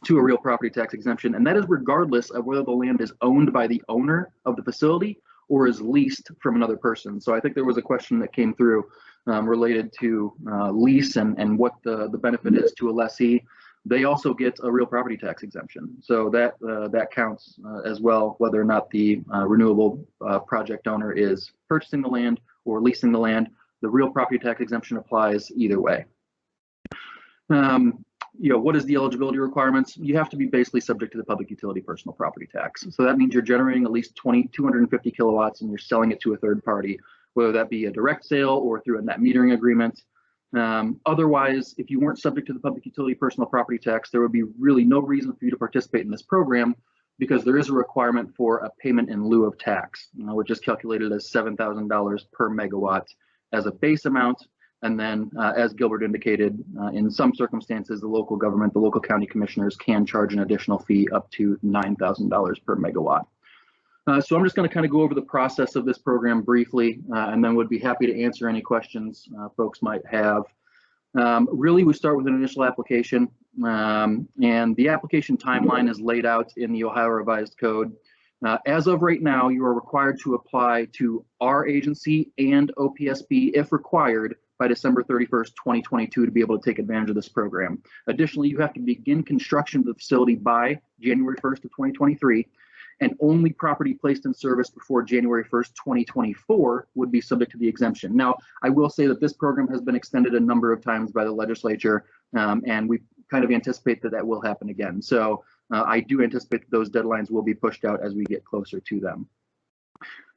to a real property tax exemption, and that is regardless of whether the land is owned by the owner of the facility or is leased from another person. So I think there was a question that came through related to lease and what the benefit is to a lessee. They also get a real property tax exemption. So that counts as well, whether or not the renewable project owner is purchasing the land or leasing the land. The real property tax exemption applies either way. What is the eligibility requirements? You have to be basically subject to the public utility personal property tax. So that means you're generating at least 250 kilowatts and you're selling it to a third party, whether that be a direct sale or through a net metering agreement. Otherwise, if you weren't subject to the public utility personal property tax, there would be really no reason for you to participate in this program, because there is a requirement for a payment in lieu of tax, which is calculated as $7,000 per megawatt as a base amount. And then, as Gilbert indicated, in some circumstances, the local government, the local county commissioners can charge an additional fee up to $9,000 per megawatt. So I'm just going to kind of go over the process of this program briefly, and then would be happy to answer any questions folks might have. Really, we start with an initial application, and the application timeline is laid out in the Ohio Revised Code. As of right now, you are required to apply to our agency and OPSB, if required, by December 31st, 2022 to be able to take advantage of this program. Additionally, you have to begin construction of the facility by January 1st of 2023, and only property placed in service before January 1st, 2024 would be subject to the exemption. Now, I will say that this program has been extended a number of times by the legislature, and we kind of anticipate that that will happen again. So I do anticipate that those deadlines will be pushed out as we get closer to them.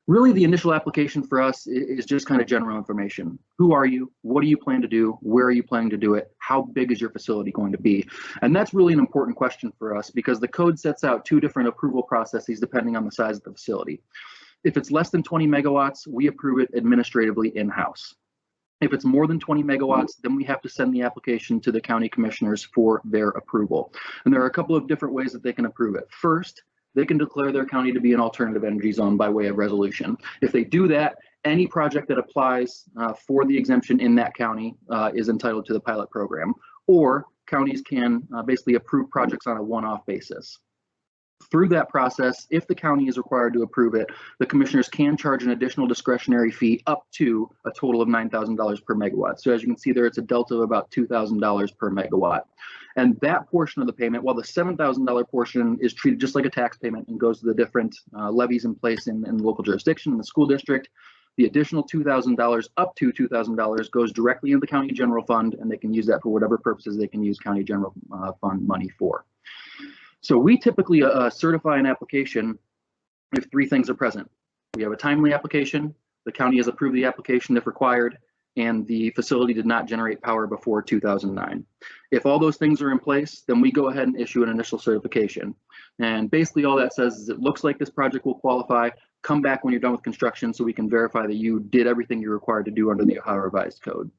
Really, the initial application for us is just kind of general information. Who are you? What do you plan to do? Where are you planning to do it? How big is your facility going to be? And that's really an important question for us, because the code sets out two different approval processes depending on the size of the facility. If it's less than 20 megawatts, we approve it administratively in-house. If it's more than 20 megawatts, then we have to send the application to the county commissioners for their approval. And there are a couple of different ways that they can approve it. First, they can declare their county to be an alternative energy zone by way of resolution. If they do that, any project that applies for the exemption in that county is entitled to the pilot program, or counties can basically approve projects on a one-off basis. Through that process, if the county is required to approve it, the commissioners can charge an additional discretionary fee up to a total of $9,000 per megawatt. So as you can see there, it's a delta of about $2,000 per megawatt. And that portion of the payment, while the $7,000 portion is treated just like a tax payment and goes to the different levies in place in the local jurisdiction, in the school district, the additional $2,000 up to $2,000 goes directly into the county general fund, and they can use that for whatever purposes they can use county general fund money for. So we typically certify an application if three things are present. We have a timely application, the county has approved the application if required, and the facility did not generate power before 2009. If all those things are in place, then we go ahead and issue an initial certification. And basically all that says is it looks like this project will qualify. Come back when you're done with construction so we can verify that you did everything you're required to do under the Ohio Revised Code.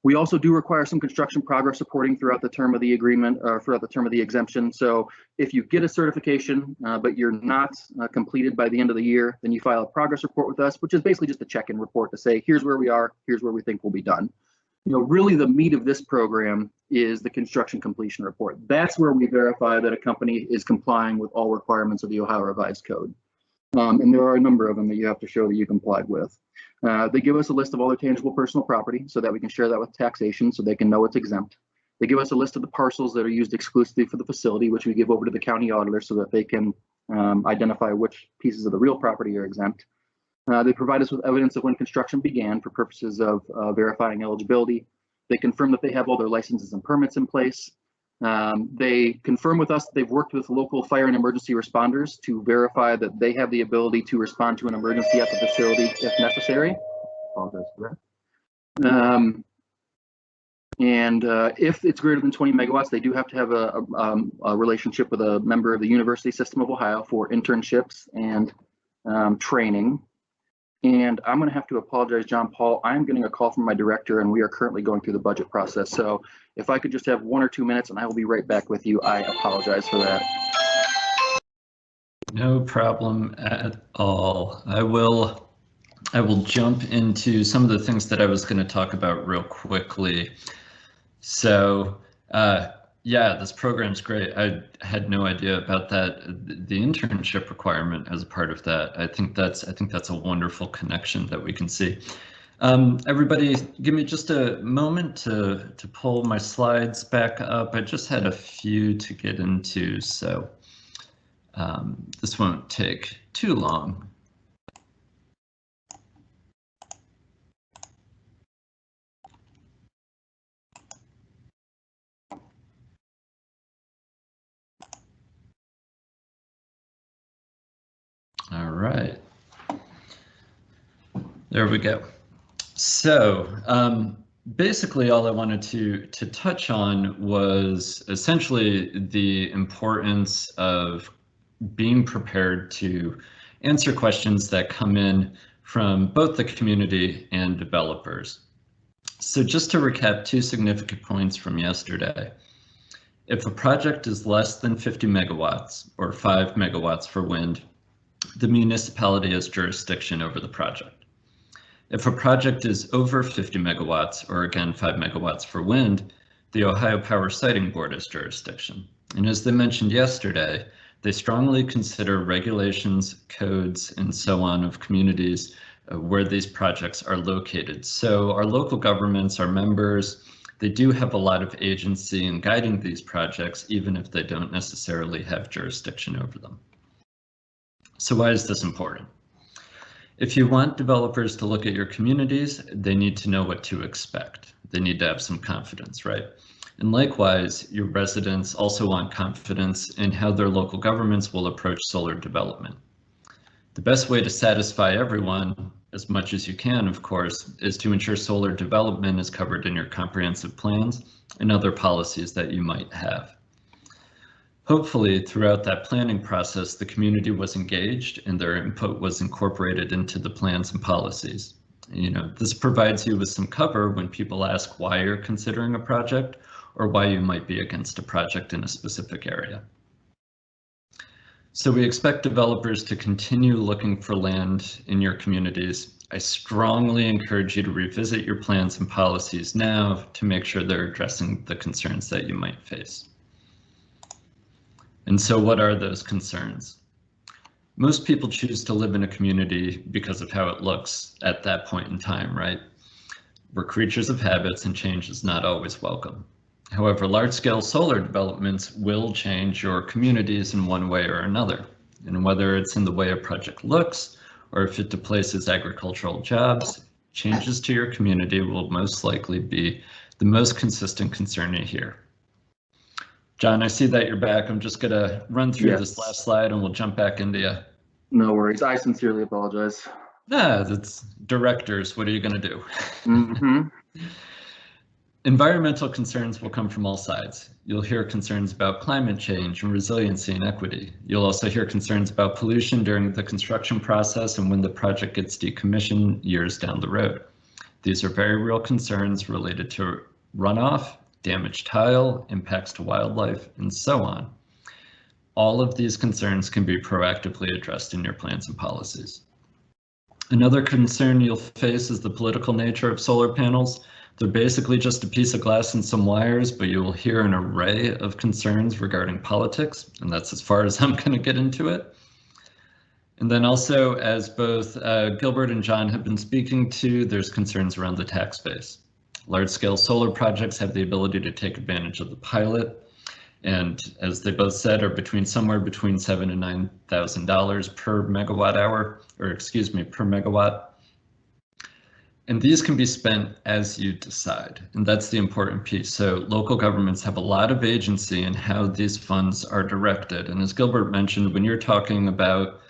We also do require some construction progress reporting throughout the term of the agreement, or throughout the term of the exemption. So if you get a certification, but you're not completed by the end of the year, then you file a progress report with us, which is basically just a check-in report to say, here's where we are, here's where we think we'll be done. Really the meat of this program is the construction completion report. That's where we verify that a company is complying with all requirements of the Ohio Revised Code. And there are a number of them that you have to show that you complied with. They give us a list of all their tangible personal property so that we can share that with taxation so they can know it's exempt. They give us a list of the parcels that are used exclusively for the facility, which we give over to the county auditor so that they can identify which pieces of the real property are exempt. They provide us with evidence of when construction began for purposes of verifying eligibility. They confirm that they have all their licenses and permits in place. They confirm with us that they've worked with local fire and emergency responders to verify that they have the ability to respond to an emergency at the facility if necessary. Apologize for that. And if it's greater than 20 megawatts, they do have to have a relationship with a member of the University System of Ohio for internships and training. And I'm going to have to apologize, John Paul. I'm getting a call from my director, and we are currently going through the budget process. So if I could just have 1 or 2 minutes, and I will be right back with you. I apologize for that. No problem at all. I will jump into some of the things that I was going to talk about real quickly. So yeah, this program's great. I had no idea about that, the internship requirement as a part of that. I think that's a wonderful connection that we can see. Everybody, give me just a moment to pull my slides back up. I just had a few to get into, so this won't take too long. All right, there we go. So basically all I wanted to touch on was essentially the importance of being prepared to answer questions that come in from both the community and developers. So just to recap 2 significant points from yesterday. If a project is less than 50 megawatts or 5 megawatts for wind, the municipality has jurisdiction over the project. If a project is over 50 megawatts, or again 5 megawatts for wind, the Ohio Power Siting Board has jurisdiction. And as they mentioned yesterday, they strongly consider regulations, codes, and so on of communities where these projects are located. So our local governments, our members, they do have a lot of agency in guiding these projects, even if they don't necessarily have jurisdiction over them. So why is this important? If you want developers to look at your communities, they need to know what to expect. They need to have some confidence, right? And likewise, your residents also want confidence in how their local governments will approach solar development. The best way to satisfy everyone, as much as you can, of course, is to ensure solar development is covered in your comprehensive plans and other policies that you might have. Hopefully, throughout that planning process, the community was engaged and their input was incorporated into the plans and policies. This provides you with some cover when people ask why you're considering a project or why you might be against a project in a specific area. So we expect developers to continue looking for land in your communities. I strongly encourage you to revisit your plans and policies now to make sure they're addressing the concerns that you might face. And so what are those concerns? Most people choose to live in a community because of how it looks at that point in time, right? We're creatures of habits and change is not always welcome. However, large-scale solar developments will change your communities in one way or another. And whether it's in the way a project looks or if it displaces agricultural jobs, changes to your community will most likely be the most consistent concern you hear. John, I see that you're back. I'm just gonna run through this last slide and we'll jump back into you. No worries. I sincerely apologize. That's directors. What are you gonna do? Mm-hmm. Environmental concerns will come from all sides. You'll hear concerns about climate change and resiliency and equity. You'll also hear concerns about pollution during the construction process and when the project gets decommissioned years down the road. These are very real concerns related to runoff, damaged tile, impacts to wildlife, and so on. All of these concerns can be proactively addressed in your plans and policies. Another concern you'll face is the political nature of solar panels. They're basically just a piece of glass and some wires, but you will hear an array of concerns regarding politics, and that's as far as I'm going to get into it. And then also, as both Gilbert and John have been speaking to, there's concerns around the tax base. Large-scale solar projects have the ability to take advantage of the pilot, and as they both said, are somewhere between $7,000 and $9,000 per megawatt hour, or excuse me, per megawatt. And these can be spent as you decide, and that's the important piece. So local governments have a lot of agency in how these funds are directed. And as Gilbert mentioned, when you're talking about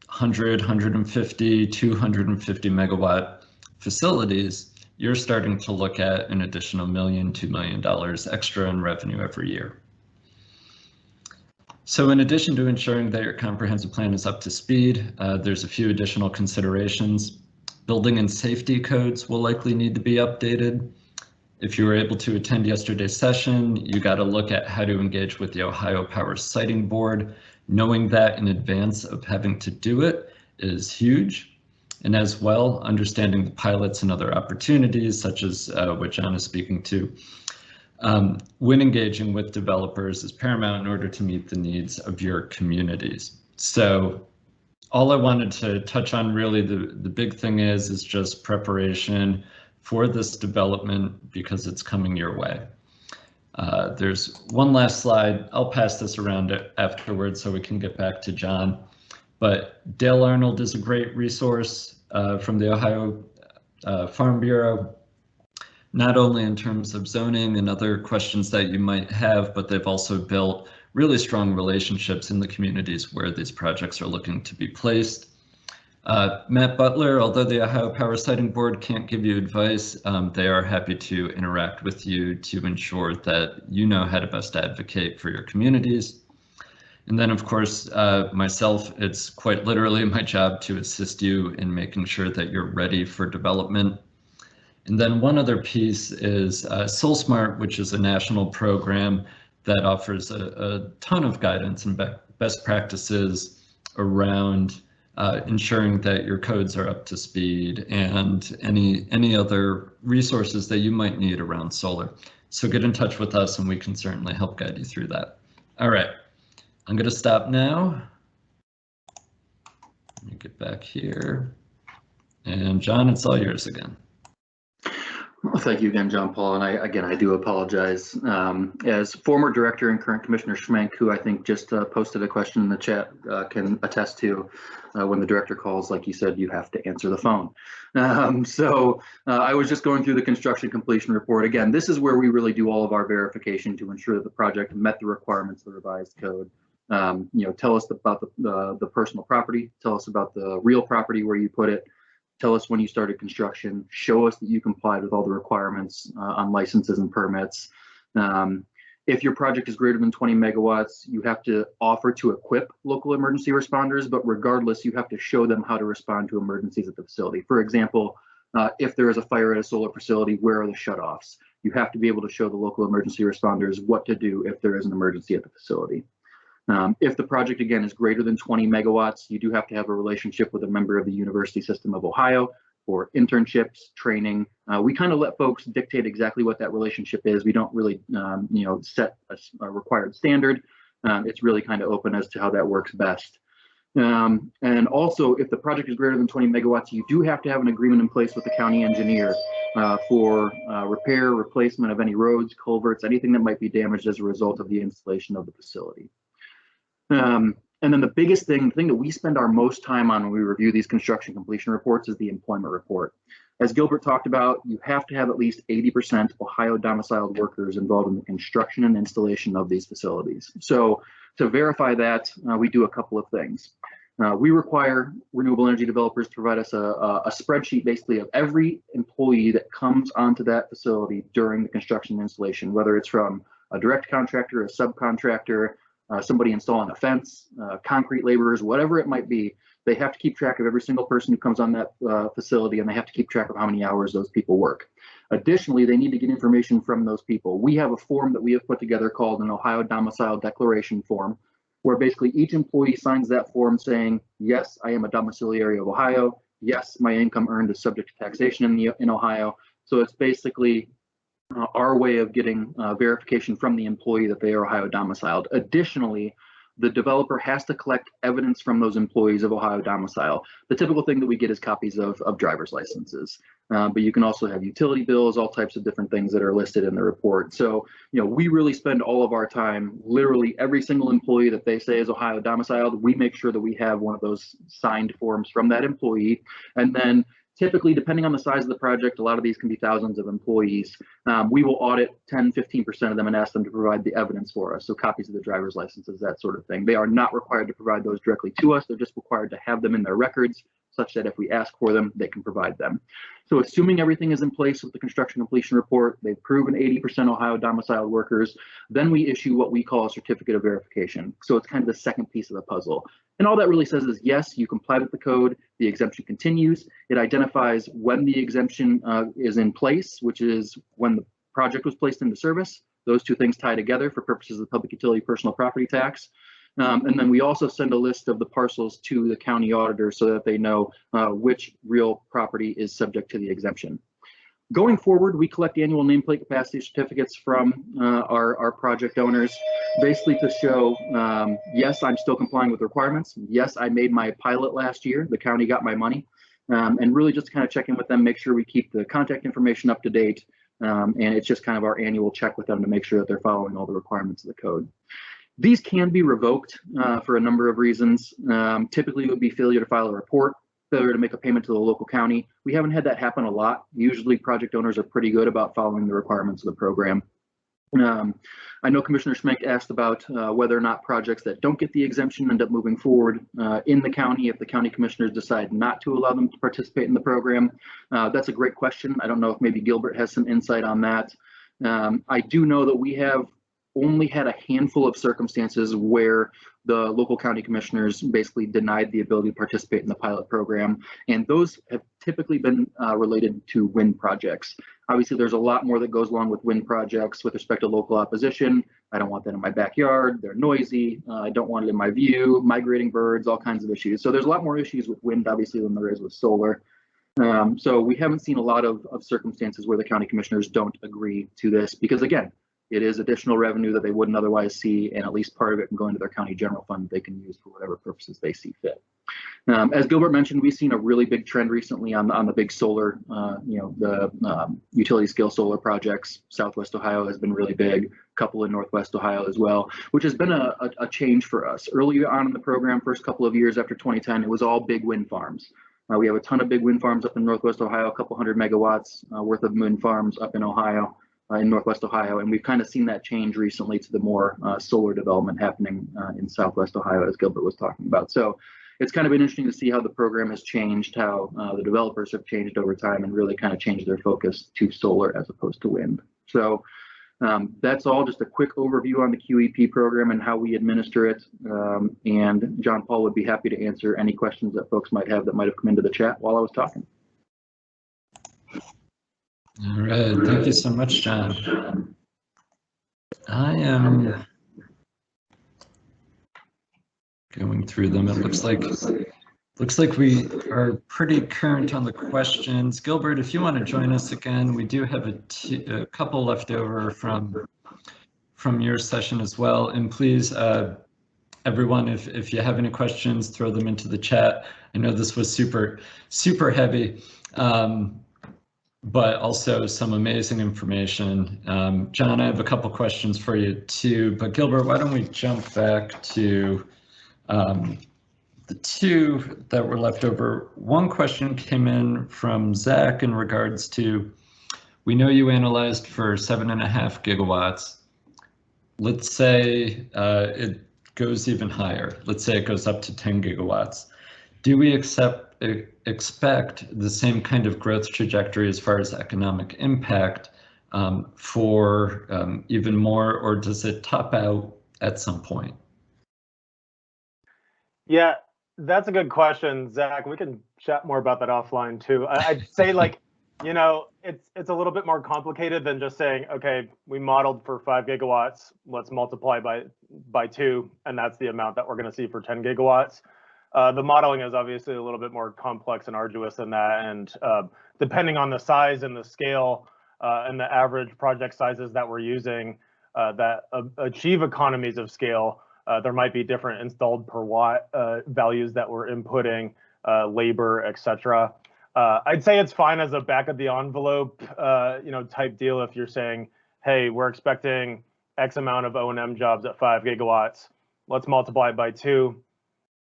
100, 150, 250 megawatt facilities, you're starting to look at an additional $1 million, $2 million extra in revenue every year. So in addition to ensuring that your comprehensive plan is up to speed, there's a few additional considerations. Building and safety codes will likely need to be updated. If you were able to attend yesterday's session, you got to look at how to engage with the Ohio Power Siting Board. Knowing that in advance of having to do it is huge. And as well, understanding the pilots and other opportunities, such as what John is speaking to, when engaging with developers is paramount in order to meet the needs of your communities. So all I wanted to touch on really, the big thing is just preparation for this development because it's coming your way. There's one last slide. I'll pass this around afterwards so we can get back to John. But Dale Arnold is a great resource from the Ohio Farm Bureau, not only in terms of zoning and other questions that you might have, but they've also built really strong relationships in the communities where these projects are looking to be placed. Matt Butler, although the Ohio Power Siting Board can't give you advice, they are happy to interact with you to ensure that you know how to best advocate for your communities. And then, of course, myself, it's quite literally my job to assist you in making sure that you're ready for development. And then one other piece is SoulSmart, which is a national program that offers a ton of guidance and best practices around ensuring that your codes are up to speed and any other resources that you might need around solar. So get in touch with us and we can certainly help guide you through that. All right, I'm going to stop now. Let me get back here. And John, it's all yours again. Well, thank you again, John Paul. And I do apologize. As former director and current Commissioner Schmenk, who I think just posted a question in the chat, can attest to, when the director calls, like you said, you have to answer the phone. I was just going through the construction completion report. Again, this is where we really do all of our verification to ensure that the project met the requirements of the revised code. Tell us about the personal property, tell us about the real property where you put it. Tell us when you started construction, show us that you complied with all the requirements on licenses and permits. If your project is greater than 20 megawatts, you have to offer to equip local emergency responders, but regardless, you have to show them how to respond to emergencies at the facility. For example, if there is a fire at a solar facility, where are the shutoffs? You have to be able to show the local emergency responders what to do if there is an emergency at the facility. If the project, again, is greater than 20 megawatts, you do have to have a relationship with a member of the University System of Ohio for internships, training. We kind of let folks dictate exactly what that relationship is. We don't really, set a required standard. It's really kind of open as to how that works best. And also, if the project is greater than 20 megawatts, you do have to have an agreement in place with the county engineer for repair, replacement of any roads, culverts, anything that might be damaged as a result of the installation of the facility. And then the biggest thing, the thing that we spend our most time on when we review these construction completion reports is the employment report. As Gilbert talked about, you have to have at least 80% Ohio domiciled workers involved in the construction and installation of these facilities. So to verify that, we do a couple of things. We require renewable energy developers to provide us a spreadsheet basically of every employee that comes onto that facility during the construction and installation, whether it's from a direct contractor, a subcontractor, somebody installing a fence, concrete laborers, whatever it might be. They have to keep track of every single person who comes on that facility, and they have to keep track of how many hours those people work. Additionally, they need to get information from those people. We have a form that we have put together called an Ohio Domicile Declaration Form, where basically each employee signs that form saying, yes, I am a domiciliary of Ohio. Yes, my income earned is subject to taxation in Ohio. So it's basically our way of getting verification from the employee that they are Ohio domiciled. Additionally, the developer has to collect evidence from those employees of Ohio domicile. The typical thing that we get is copies of driver's licenses, but you can also have utility bills, all types of different things that are listed in the report. So, we really spend all of our time, literally every single employee that they say is Ohio domiciled, we make sure that we have one of those signed forms from that employee. And then typically, depending on the size of the project, a lot of these can be thousands of employees. We will audit 10, 15% of them and ask them to provide the evidence for us. So copies of the driver's licenses, that sort of thing. They are not required to provide those directly to us. They're just required to have them in their records, such that if we ask for them, they can provide them. So assuming everything is in place with the construction completion report, they've proven 80% Ohio domiciled workers, then we issue what we call a certificate of verification. So it's kind of the second piece of the puzzle. And all that really says is, yes, you comply with the code, the exemption continues. It identifies when the exemption is in place, which is when the project was placed into service. Those two things tie together for purposes of the public utility personal property tax. And then we also send a list of the parcels to the county auditor so that they know which real property is subject to the exemption. Going forward, we collect annual nameplate capacity certificates from our project owners, basically to show, yes, I'm still complying with requirements. Yes, I made my pilot last year. The county got my money. And really just kind of check in with them, make sure we keep the contact information up to date. And it's just kind of our annual check with them to make sure that they're following all the requirements of the code. These can be revoked for a number of reasons. Typically, it would be failure to file a report, failure to make a payment to the local county. We haven't had that happen a lot. Usually project owners are pretty good about following the requirements of the program. I know Commissioner Schmick asked about whether or not projects that don't get the exemption end up moving forward in the county if the county commissioners decide not to allow them to participate in the program. That's a great question. I don't know if maybe Gilbert has some insight on that. I do know that we have only had a handful of circumstances where the local county commissioners basically denied the ability to participate in the pilot program. And those have typically been related to wind projects. Obviously, there's a lot more that goes along with wind projects with respect to local opposition. I don't want that in my backyard. They're noisy. I don't want it in my view, migrating birds, all kinds of issues. So there's a lot more issues with wind, obviously, than there is with solar. So we haven't seen a lot of circumstances where the county commissioners don't agree to this because, again, it is additional revenue that they wouldn't otherwise see, and at least part of it can go into their county general fund that they can use for whatever purposes they see fit. As Gilbert mentioned, we've seen a really big trend recently on the big solar, the utility scale solar projects. Southwest Ohio has been really big, a couple in Northwest Ohio as well, which has been a change for us. Early on in the program, first couple of years after 2010, it was all big wind farms. We have a ton of big wind farms up in Northwest Ohio, a couple hundred megawatts worth of wind farms up in Ohio. In Northwest Ohio, and we've kind of seen that change recently to the more solar development happening in Southwest Ohio, as Gilbert was talking about. So it's kind of been interesting to see how the program has changed, how the developers have changed over time and really kind of changed their focus to solar as opposed to wind. So that's all, just a quick overview on the QEP program and how we administer it. And John Paul would be happy to answer any questions that folks might have that might have come into the chat while I was talking. All right, thank you so much, John. I am going through them. It looks like we are pretty current on the questions. Gilbert, if you want to join us again, we do have a couple left over from your session as well. And please, everyone, if you have any questions, throw them into the chat. I know this was super heavy. But also some amazing information. John, I have a couple questions for you too, but Gilbert, why don't we jump back to the two that were left over. One question came in from Zach in regards to, we know you analyzed for 7.5 gigawatts. Let's say it goes even higher. Let's say it goes up to 10 gigawatts. Do we expect the same kind of growth trajectory as far as economic impact for even more, or does it top out at some point? Yeah, that's a good question, Zach. We can chat more about that offline too. I'd say, like, it's a little bit more complicated than just saying, okay, we modeled for 5 gigawatts, let's multiply by 2, and that's the amount that we're going to see for 10 gigawatts. The modeling is obviously a little bit more complex and arduous than that, and depending on the size and the scale and the average project sizes that we're using that achieve economies of scale, there might be different installed per watt values that we're inputting, labor, etc. I'd say it's fine as a back of the envelope, type deal if you're saying, hey, we're expecting X amount of O&M jobs at 5 gigawatts. Let's multiply it by 2.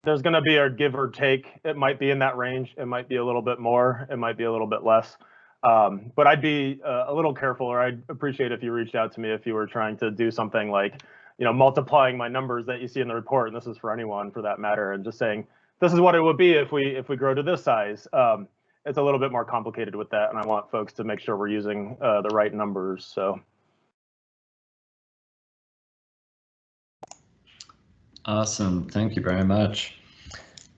There's going to be a give or take. It might be in that range. It might be a little bit more. It might be a little bit less. But I'd be a little careful, or I'd appreciate if you reached out to me if you were trying to do something like, multiplying my numbers that you see in the report, and this is for anyone for that matter, and just saying, this is what it would be if we grow to this size. It's a little bit more complicated with that, and I want folks to make sure we're using the right numbers. So. Awesome, thank you very much.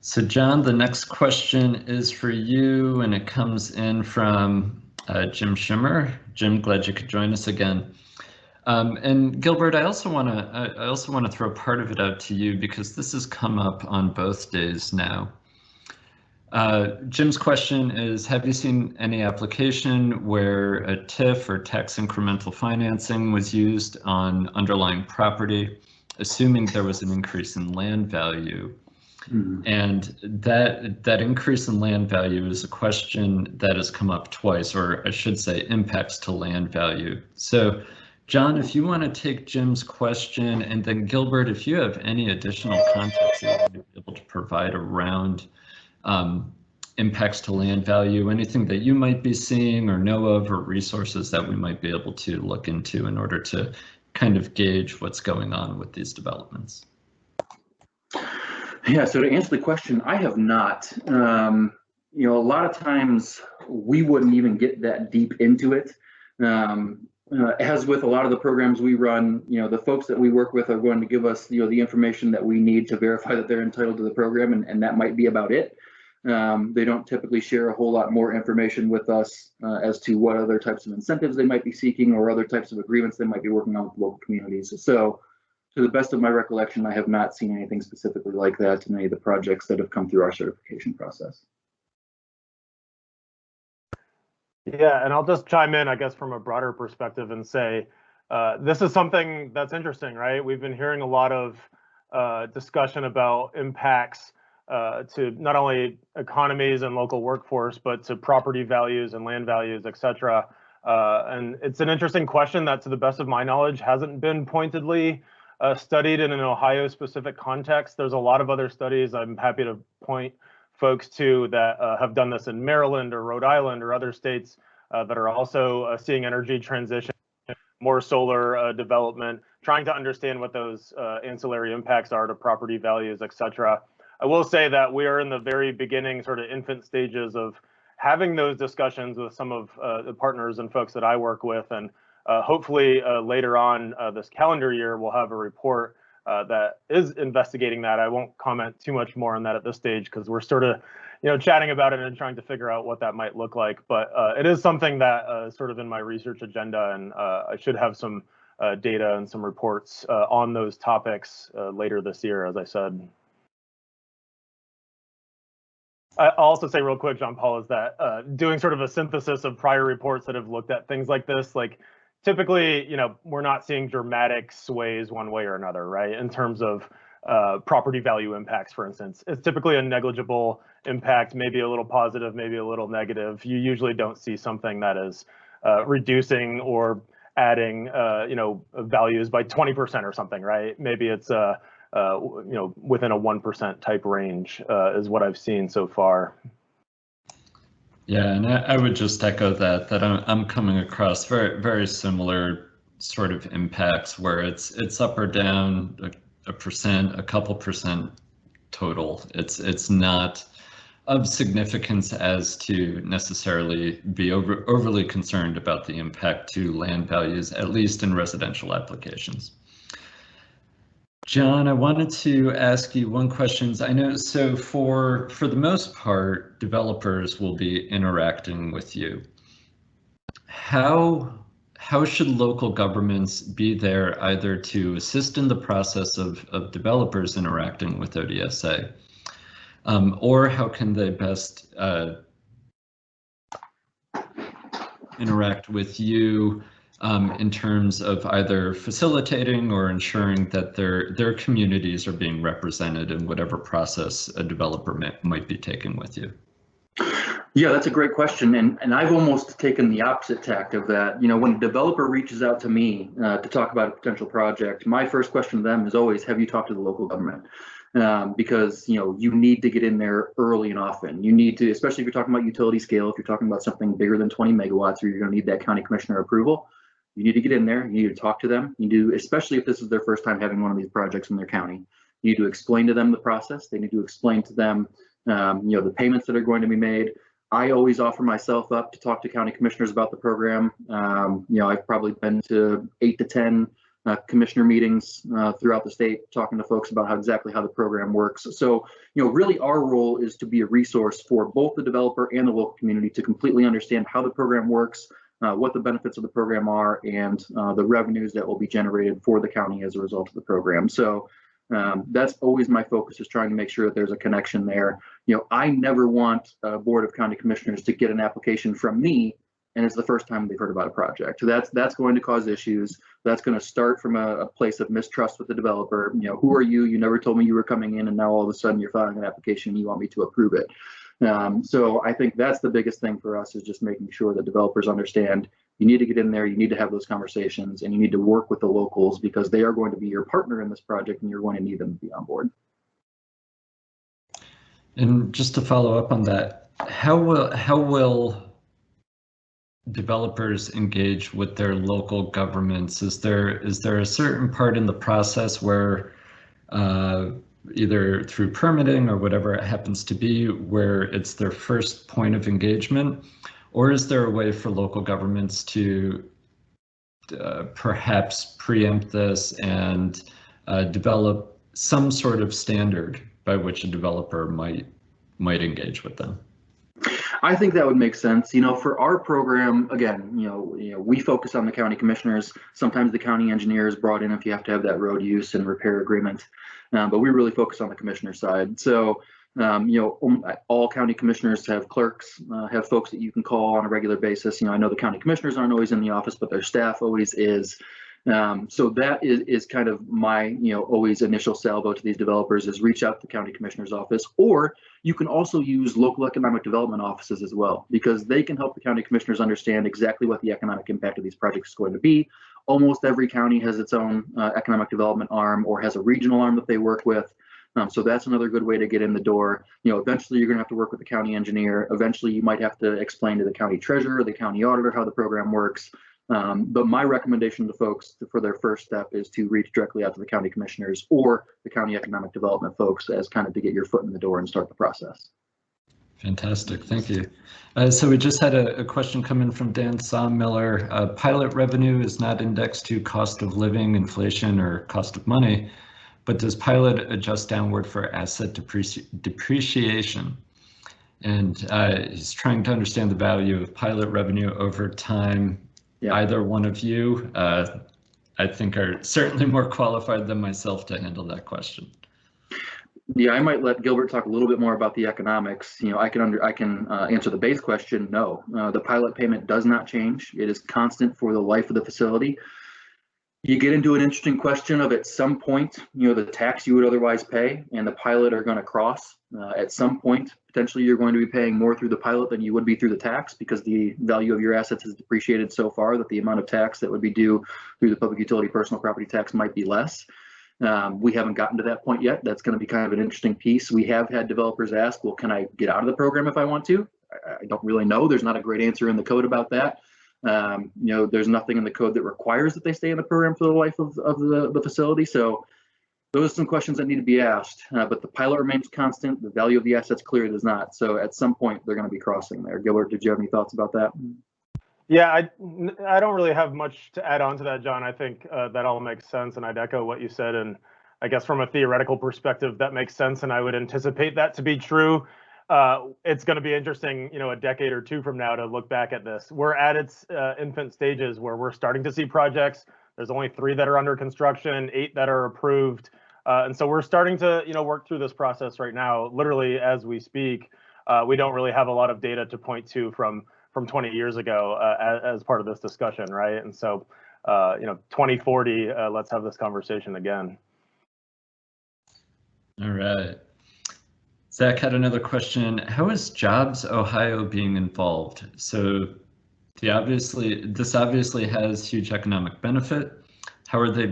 So John, the next question is for you, and it comes in from Jim Schimmer. Jim, glad you could join us again. And Gilbert, I also want to throw part of it out to you because this has come up on both days now. Jim's question is, have you seen any application where a TIF or tax incremental financing was used on underlying property, assuming there was an increase in land value? Mm-hmm. And that increase in land value is a question that has come up twice, or I should say impacts to land value. So John, if you want to take Jim's question, and then Gilbert, if you have any additional context that you might be able to provide around impacts to land value, anything that you might be seeing or know of, or resources that we might be able to look into in order to kind of gauge what's going on with these developments. Yeah, so to answer the question, I have not. A lot of times we wouldn't even get that deep into it. As with a lot of the programs we run, the folks that we work with are going to give us, the information that we need to verify that they're entitled to the program, and that might be about it. They don't typically share a whole lot more information with us as to what other types of incentives they might be seeking or other types of agreements they might be working on with local communities. So, to the best of my recollection, I have not seen anything specifically like that in any of the projects that have come through our certification process. Yeah, and I'll just chime in, I guess, from a broader perspective and say, this is something that's interesting, right? We've been hearing a lot of discussion about impacts to not only economies and local workforce, but to property values and land values, et cetera. And it's an interesting question that, to the best of my knowledge, hasn't been pointedly studied in an Ohio-specific context. There's a lot of other studies I'm happy to point folks to that have done this in Maryland or Rhode Island or other states that are also seeing energy transition, more solar development, trying to understand what those ancillary impacts are to property values, et cetera. I will say that we are in the very beginning, sort of infant stages of having those discussions with some of the partners and folks that I work with, and hopefully later on this calendar year, we'll have a report that is investigating that. I won't comment too much more on that at this stage because we're sort of, chatting about it and trying to figure out what that might look like. But it is something that is sort of in my research agenda, and I should have some data and some reports on those topics later this year, as I said. I'll also say real quick, John Paul, is that doing sort of a synthesis of prior reports that have looked at things like this, like typically, we're not seeing dramatic sways one way or another, right? In terms of property value impacts, for instance, it's typically a negligible impact, maybe a little positive, maybe a little negative. You usually don't see something that is reducing or adding, values by 20% or something, right? Maybe it's within a 1% type range is what I've seen so far. Yeah, and I would just echo that I'm coming across very, very similar sort of impacts where it's up or down a percent, a couple percent total. It's not of significance as to necessarily be overly concerned about the impact to land values, at least in residential applications. John, I wanted to ask you one question. I know, so for the most part, developers will be interacting with you. How should local governments be there either to assist in the process of developers interacting with ODSA, or how can they best interact with you in terms of either facilitating or ensuring that their communities are being represented in whatever process a developer might be taking with you? Yeah, that's a great question. And I've almost taken the opposite tact of that. You know, when a developer reaches out to me to talk about a potential project, my first question to them is always, have you talked to the local government? Because, you know, you need to get in there early and often. You need to, especially if you're talking about utility scale, if you're talking about something bigger than 20 megawatts, or you're going to need that county commissioner approval, you need to get in there. You need to talk to them. You do, especially if this is their first time having one of these projects in their county. You need to explain to them the process. They need to explain to them, you know, the payments that are going to be made. I always offer myself up to talk to county commissioners about the program. You know, I've probably been to 8 to 10 commissioner meetings throughout the state, talking to folks about exactly how the program works. So, you know, really our role is to be a resource for both the developer and the local community to completely understand how the program works, what the benefits of the program are, and the revenues that will be generated for the county as a result of the program. So that's always my focus, is trying to make sure that there's a connection there. You know, I never want a board of county commissioners to get an application from me and it's the first time they've heard about a project. So that's going to cause issues. That's going to start from a place of mistrust with the developer. You know, who are you? You never told me you were coming in, and now all of a sudden you're filing an application and you want me to approve it. So I think that's the biggest thing for us, is just making sure that developers understand you need to get in there, you need to have those conversations, and you need to work with the locals, because they are going to be your partner in this project and you're going to need them to be on board. And just to follow up on that, how will developers engage with their local governments? Is there a certain part in the process where either through permitting or whatever it happens to be, where it's their first point of engagement? Or is there a way for local governments to perhaps preempt this and develop some sort of standard by which a developer might engage with them? I think that would make sense. You know, for our program, again, you know, we focus on the county commissioners. Sometimes the county engineer is brought in if you have to have that road use and repair agreement, but we really focus on the commissioner side. So, you know, all county commissioners have clerks, have folks that you can call on a regular basis. You know, I know the county commissioners aren't always in the office, but their staff always is. So that is kind of my, you know, always initial salvo to these developers, is reach out to the county commissioner's office. Or you can also use local economic development offices as well, because they can help the county commissioners understand exactly what the economic impact of these projects is going to be. Almost every county has its own economic development arm, or has a regional arm that they work with. So that's another good way to get in the door. You know, eventually you're going to have to work with the county engineer. Eventually you might have to explain to the county treasurer, the county auditor, how the program works. But my recommendation to folks for their first step is to reach directly out to the county commissioners or the county economic development folks, as kind of to get your foot in the door and start the process. Fantastic, thank you. So we just had a question come in from Dan Sawmiller. Pilot revenue is not indexed to cost of living, inflation, or cost of money, but does pilot adjust downward for asset depreciation? And he's trying to understand the value of pilot revenue over time. Yeah. Either one of you, I think, are certainly more qualified than myself to handle that question. Yeah, I might let Gilbert talk a little bit more about the economics. You know, I can answer the base question. No, the pilot payment does not change. It is constant for the life of the facility. You get into an interesting question of, at some point, you know, the tax you would otherwise pay and the pilot are going to cross. At some point, potentially you're going to be paying more through the pilot than you would be through the tax, because the value of your assets has depreciated so far that the amount of tax that would be due through the public utility personal property tax might be less. We haven't gotten to that point yet. That's going to be kind of an interesting piece. We have had developers ask, well, can I get out of the program if I want to? I don't really know. There's not a great answer in the code about that. You know, there's nothing in the code that requires that they stay in the program for the life of the facility. So those are some questions that need to be asked, but the pilot remains constant. The value of the assets clearly does not. So at some point they're going to be crossing there. Gilbert, did you have any thoughts about that? Yeah, I don't really have much to add on to that, John. I think that all makes sense, and I'd echo what you said. And I guess from a theoretical perspective, that makes sense, and I would anticipate that to be true. It's going to be interesting, you know, a decade or two from now to look back at this. We're at its infant stages where we're starting to see projects. There's only 3 that are under construction, 8 that are approved. And so we're starting to, work through this process right now, literally as we speak. We don't really have a lot of data to point to from 20 years ago as part of this discussion, right? And so, 2040, let's have this conversation again. All right. Zach had another question. How is Jobs Ohio being involved? So this obviously has huge economic benefit. How are they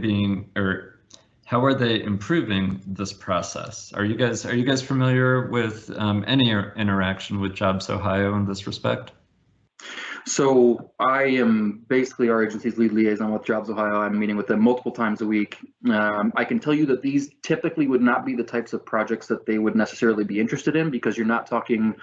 improving this process? Are you guys familiar with any interaction with Jobs Ohio in this respect? So I am basically our agency's lead liaison with Jobs Ohio. I'm meeting with them multiple times a week. I can tell you that these typically would not be the types of projects that they would necessarily be interested in, because you're not talking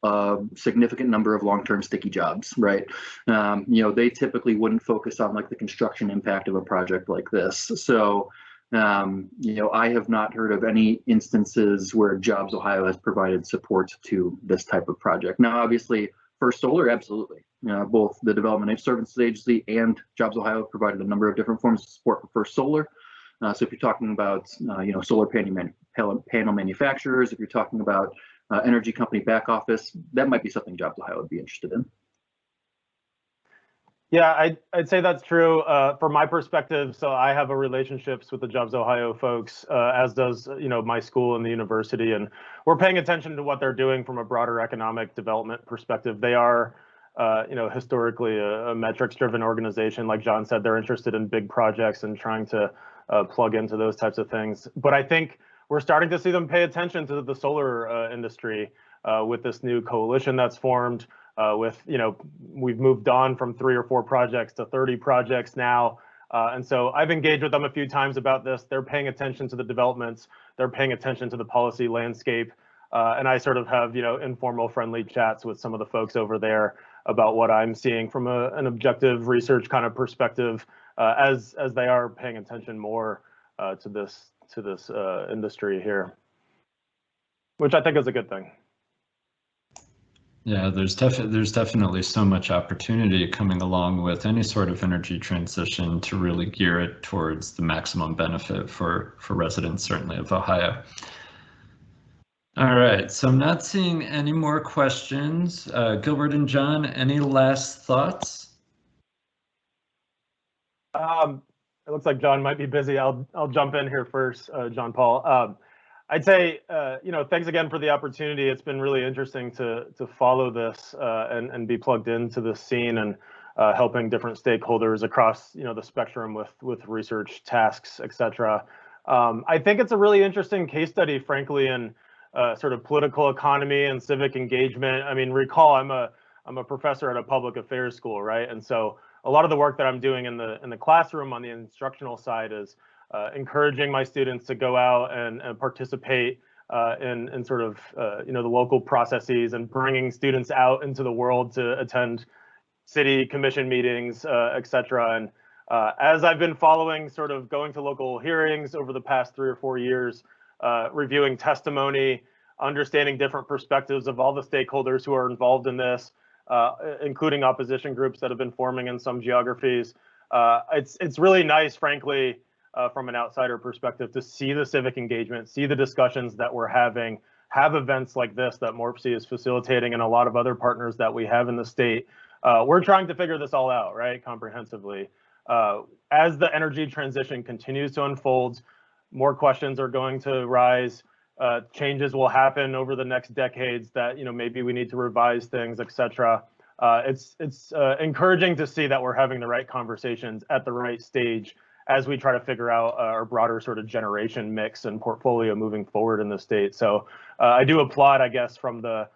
a significant number of long-term sticky jobs, right? They typically wouldn't focus on like the construction impact of a project like this. So, I have not heard of any instances where Jobs Ohio has provided support to this type of project. Now, obviously, for solar, absolutely. Both the Development Services Agency and Jobs Ohio have provided a number of different forms of support for solar. So if you're talking about, solar panel manufacturers, if you're talking about energy company back office, that might be something Jobs Ohio would be interested in. Yeah, I'd say that's true. From my perspective, so I have relationships with the Jobs Ohio folks, as does my school and the university, and we're paying attention to what they're doing from a broader economic development perspective. They are, historically a metrics-driven organization. Like John said, they're interested in big projects and trying to plug into those types of things. But I think we're starting to see them pay attention to the solar industry with this new coalition that's formed. We've moved on from 3 or 4 projects to 30 projects now. And so I've engaged with them a few times about this. They're paying attention to the developments. They're paying attention to the policy landscape. And I sort of have, informal friendly chats with some of the folks over there about what I'm seeing from an objective research kind of perspective, as they are paying attention more to this industry here, which I think is a good thing. Yeah, there's definitely so much opportunity coming along with any sort of energy transition to really gear it towards the maximum benefit for residents, certainly of Ohio. All right, so I'm not seeing any more questions. Gilbert and John, any last thoughts? It looks like John might be busy. I'll jump in here first, John Paul. I'd say, thanks again for the opportunity. It's been really interesting to follow this and be plugged into the scene and helping different stakeholders across, the spectrum with research tasks, et cetera. I think it's a really interesting case study, frankly, in sort of political economy and civic engagement. I mean, recall I'm a professor at a public affairs school, right? And so a lot of the work that I'm doing in the classroom on the instructional side is encouraging my students to go out and participate in sort of the local processes and bringing students out into the world to attend city commission meetings, et cetera. And as I've been following, sort of going to local hearings over the past 3 or 4 years, reviewing testimony, understanding different perspectives of all the stakeholders who are involved in this, including opposition groups that have been forming in some geographies. It's really nice, frankly, from an outsider perspective, to see the civic engagement, see the discussions that we're having, have events like this that MORPC is facilitating, and a lot of other partners that we have in the state. We're trying to figure this all out, right, comprehensively. As the energy transition continues to unfold, more questions are going to rise. Changes will happen over the next decades that, maybe we need to revise things, et cetera. It's encouraging to see that we're having the right conversations at the right stage as we try to figure out our broader sort of generation mix and portfolio moving forward in the state. So I do applaud, I guess, from the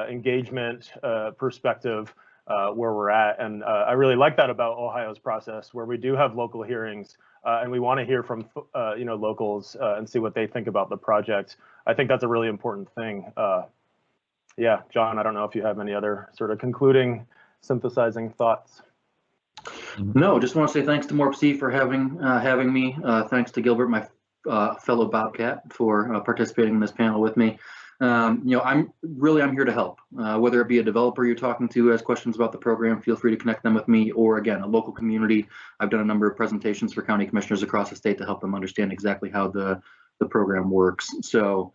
engagement perspective where we're at. And I really like that about Ohio's process, where we do have local hearings and we want to hear from locals and see what they think about the project. I think that's a really important thing. Yeah, John, I don't know if you have any other sort of concluding synthesizing thoughts. No, just want to say thanks to MORPC for having me. Thanks to Gilbert, my fellow Bobcat, for participating in this panel with me. I'm here to help. Whether it be a developer you're talking to who has questions about the program, feel free to connect them with me, or again, a local community. I've done a number of presentations for county commissioners across the state to help them understand exactly how the the program works. So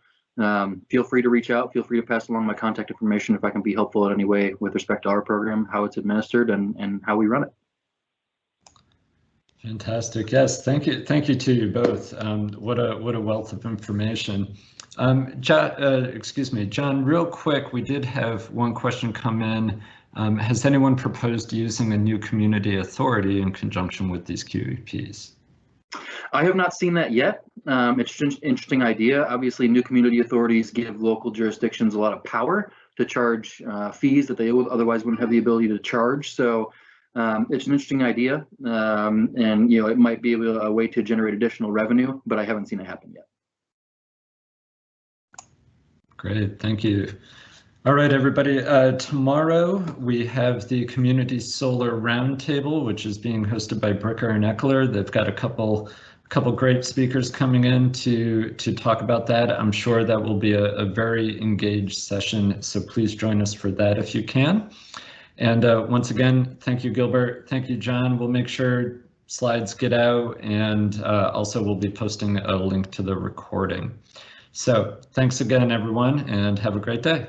feel free to reach out. Feel free to pass along my contact information if I can be helpful in any way with respect to our program, how it's administered, and how we run it. Fantastic. Yes, thank you. Thank you to you both. What a wealth of information. John, real quick, we did have one question come in. Has anyone proposed using a new community authority in conjunction with these QEPs? I have not seen that yet. It's an interesting idea. Obviously, new community authorities give local jurisdictions a lot of power to charge fees that they otherwise wouldn't have the ability to charge. So it's an interesting idea, and it might be a way to generate additional revenue, but I haven't seen it happen yet. Great, thank you. All right, everybody. Tomorrow we have the Community Solar Roundtable, which is being hosted by Bricker and Eckler. They've got a couple great speakers coming in to talk about that. I'm sure that will be a very engaged session, so please join us for that if you can. And once again, thank you, Gilbert. Thank you, John. We'll make sure slides get out, and also we'll be posting a link to the recording. So thanks again, everyone, and have a great day.